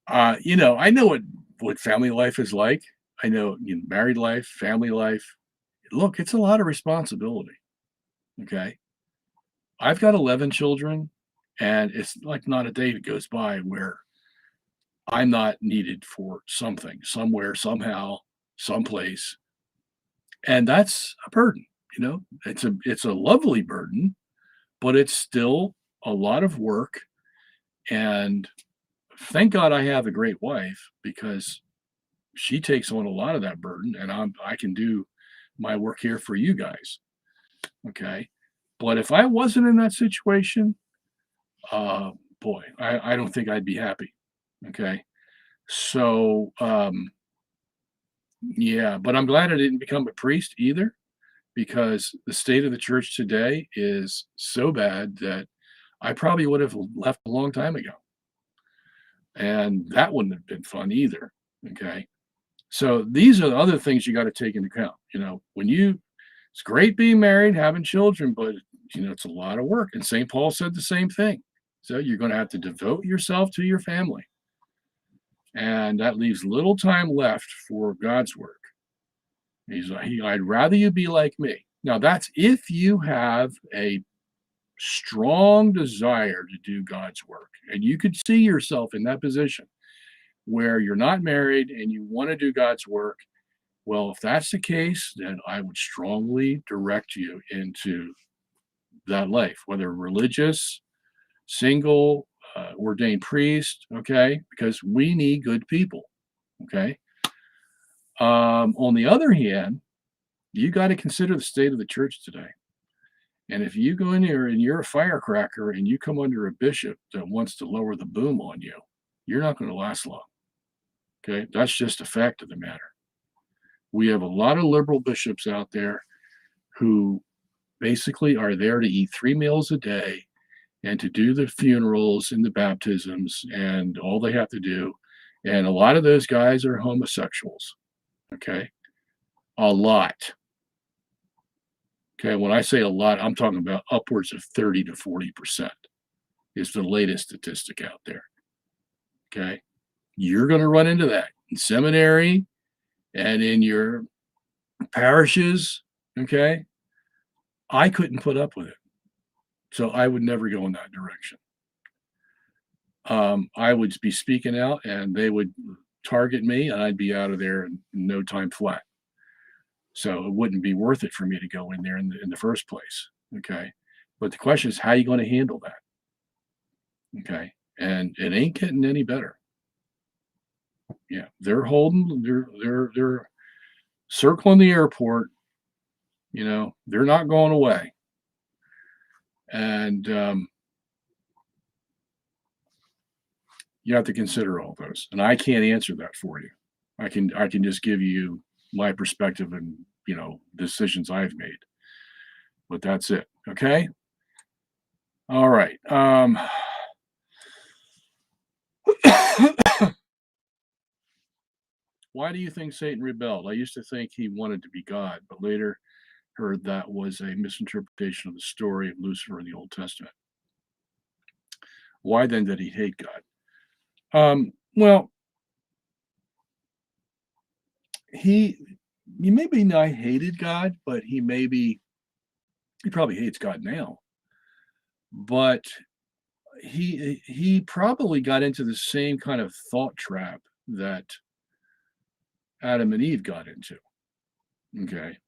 I know what family life is like. I know, married life, family life. Look, it's a lot of responsibility, okay? I've got 11 children, and it's like not a day that goes by where I'm not needed for something, somewhere, somehow, someplace. And that's a burden, it's a lovely burden, but it's still a lot of work. And thank God I have a great wife because she takes on a lot of that burden, and I can do my work here for you guys. Okay. But if I wasn't in that situation, boy, I don't think I'd be happy. Okay. So, yeah, but I'm glad I didn't become a priest either, because the state of the church today is so bad that I probably would have left a long time ago. And that wouldn't have been fun either. Okay. So these are the other things you got to take into account. It's great being married, having children, but it's a lot of work. And St. Paul said the same thing. So you're going to have to devote yourself to your family. And that leaves little time left for God's work. I'd rather you be like me. Now, that's if you have a strong desire to do God's work. And you could see yourself in that position where you're not married and you want to do God's work. Well, if that's the case, then I would strongly direct you into that life, whether religious, single, ordained priest, okay? Because we need good people, okay? On the other hand, you got to consider the state of the church today. And if you go in there and you're a firecracker and you come under a bishop that wants to lower the boom on you, you're not going to last long. Okay, that's just a fact of the matter. We have a lot of liberal bishops out there who basically are there to eat 3 meals a day and to do the funerals and the baptisms and all they have to do. And a lot of those guys are homosexuals. Okay, a lot. Okay, when I say a lot, I'm talking about upwards of 30 to 40% is the latest statistic out there. Okay, you're going to run into that in seminary and in your parishes. Okay, I couldn't put up with it. So I would never go in that direction. I would be speaking out and they would target me and I'd be out of there in no time flat. So it wouldn't be worth it for me to go in there in the first place. Okay. But the question is, how are you going to handle that? Okay. And it ain't getting any better. Yeah. They're circling the airport. You know, they're not going away. And you have to consider all those. And I can't answer that for you. I can just give you my perspective and, you know, decisions I've made. But that's it. Okay. All right. Why do you think Satan rebelled? I used to think he wanted to be God, but later heard that was a misinterpretation of the story of Lucifer in the Old Testament. Why then did he hate God? Well, he maybe not hated God, but he probably hates God now. But he probably got into the same kind of thought trap that Adam and Eve got into. Okay.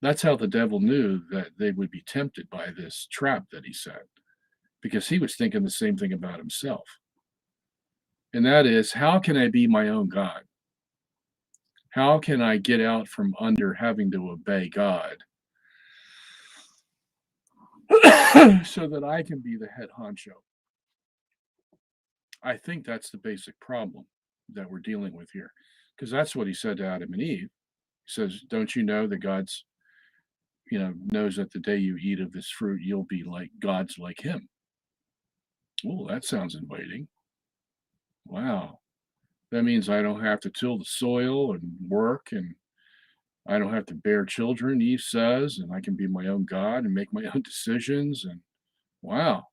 That's how the devil knew that they would be tempted by this trap that he set, because he was thinking the same thing about himself. And that is, how can I be my own God? How can I get out from under having to obey God so that I can be the head honcho? I think that's the basic problem that we're dealing with here, because that's what he said to Adam and Eve. He says, don't you know that God's, knows that the day you eat of this fruit, you'll be like gods like him. Oh, that sounds inviting. Wow. That means I don't have to till the soil and work, and I don't have to bear children, Eve says, and I can be my own God and make my own decisions. And wow.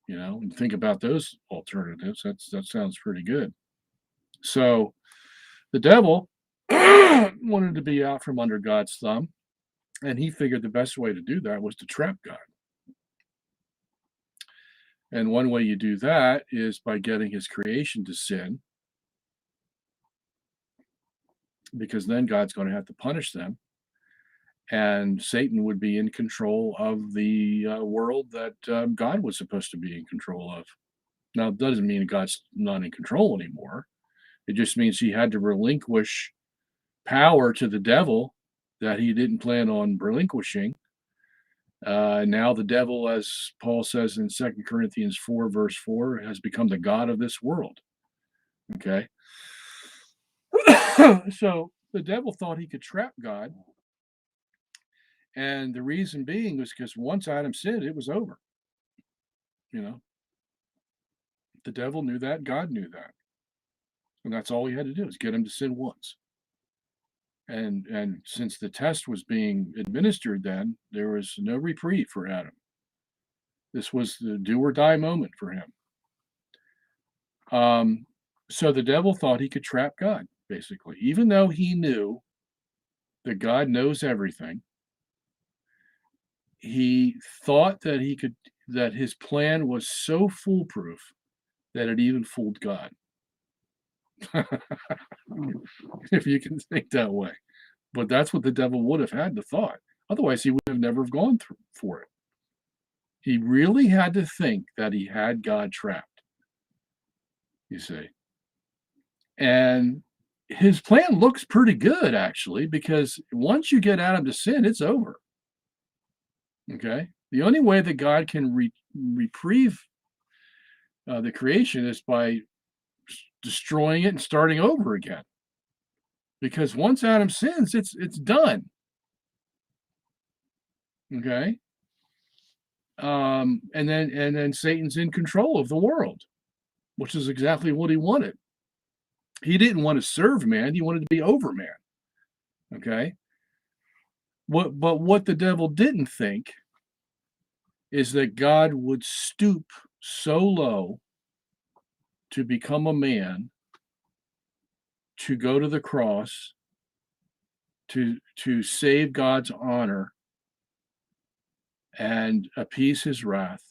And think about those alternatives. That sounds pretty good. So the devil wanted to be out from under God's thumb, and he figured the best way to do that was to trap God. And one way you do that is by getting his creation to sin, because then God's going to have to punish them, and Satan would be in control of the world that God was supposed to be in control of. Now, it doesn't mean God's not in control anymore. It just means he had to relinquish power to the devil that he didn't plan on relinquishing. Now the devil, as Paul says in 2 Corinthians 4, verse 4, has become the god of this world. Okay. So the devil thought he could trap God. And the reason being was because once Adam sinned, it was over. The devil knew that, God knew that. And that's all he had to do, is get him to sin once. And since the test was being administered then, there was no reprieve for Adam. This was the do or die moment for him. So the devil thought he could trap God, basically, even though he knew that God knows everything. He thought that his plan was so foolproof that it even fooled God. If you can think that way. But that's what the devil would have had to thought. Otherwise, he would have never gone through for it. He really had to think that he had God trapped, you see. And his plan looks pretty good, actually, because once you get Adam to sin, it's over. Okay? The only way that God can reprieve the creation is by destroying it and starting over again. Because once Adam sins, it's done. Okay? And then Satan's in control of the world, which is exactly what he wanted. He didn't want to serve man, he wanted to be over man. Okay? What the devil didn't think is that God would stoop so low to become a man, to go to the cross, to save God's honor and appease his wrath,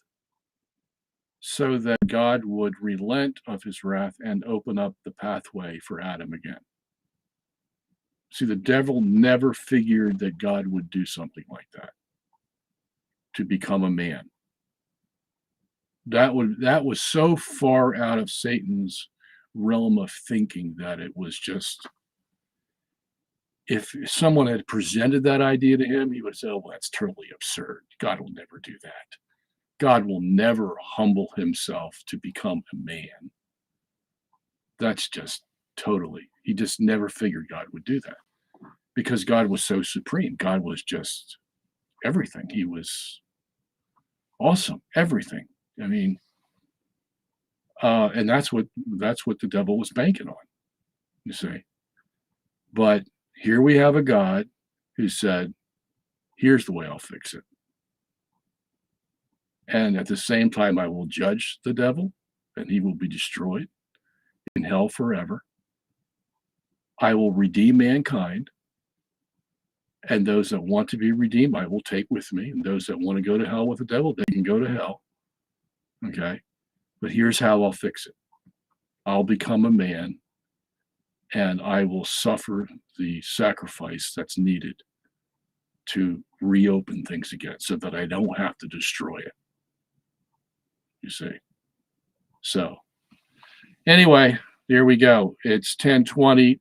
so that God would relent of his wrath and open up the pathway for Adam again. See, the devil never figured that God would do something like that, to become a man. That was so far out of Satan's realm of thinking that it was just, if someone had presented that idea to him, he would say, oh, well, that's totally absurd. God will never do that. God will never humble himself to become a man. That's just totally, he just never figured God would do that, because God was so supreme. God was just everything. He was awesome, everything. I mean, and that's what the devil was banking on, you see. But here we have a God who said, here's the way I'll fix it. And at the same time, I will judge the devil, and he will be destroyed in hell forever. I will redeem mankind, and those that want to be redeemed, I will take with me. And those that want to go to hell with the devil, they can go to hell. Okay? But here's how I'll fix it. I'll become a man, and I will suffer the sacrifice that's needed to reopen things again, so that I don't have to destroy it. You see? So, anyway, there we go. It's 10:20.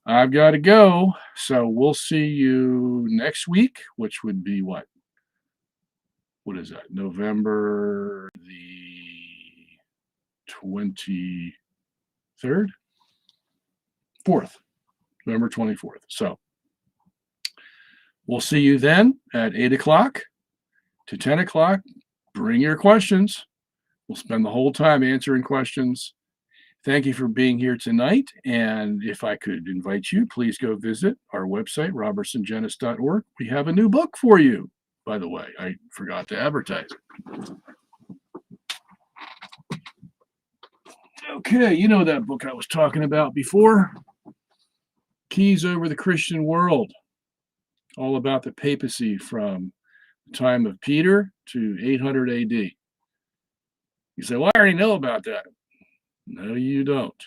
I've got to go. So we'll see you next week, which would be what? What is that? November the 23rd? 4th. November 24th. So we'll see you then at 8 o'clock to 10 o'clock. Bring your questions. We'll spend the whole time answering questions. Thank you for being here tonight. And if I could invite you, please go visit our website, robertsongenis.org. We have a new book for you, by the way. I forgot to advertise it. Okay, you know that book I was talking about before? Keys Over the Christian World. All about the papacy from the time of Peter to 800 AD. You say, well, I already know about that. No, you don't.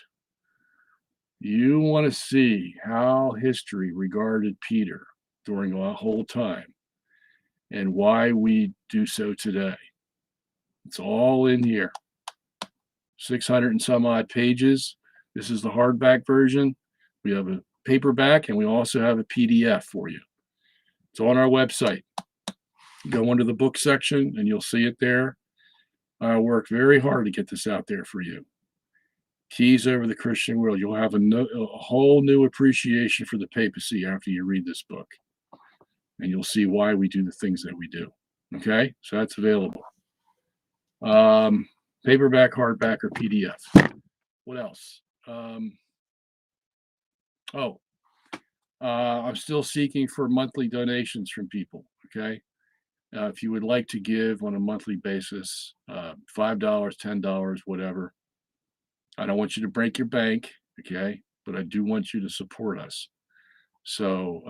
You want to see how history regarded Peter during a whole time and why we do so today. It's all in here. 600 and some odd pages. This is the hardback version. We have a paperback, and we also have a PDF for you. It's on our website. Go under the book section and you'll see it there. I worked very hard to get this out there for you. Keys Over the Christian World. You'll have a whole new appreciation for the papacy after you read this book. And you'll see why we do the things that we do. Okay? So that's available. Paperback, hardback, or PDF. What else? I'm still seeking for monthly donations from people. Okay? If you would like to give on a monthly basis, $5, $10, whatever. I don't want you to break your bank, okay? But I do want you to support us. So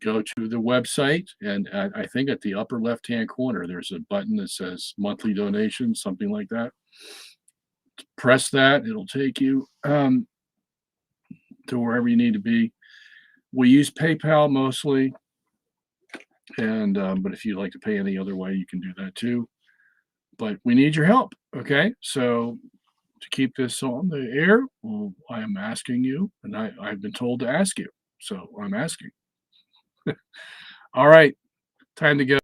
go to the website, and I think at the upper left-hand corner, there's a button that says monthly donations, something like that. Press that. It'll take you to wherever you need to be. We use PayPal mostly, and but if you'd like to pay any other way, you can do that too. But we need your help, okay? So to keep this on the air, well, I am asking you, and I've been told to ask you, so I'm asking. All right, time to go.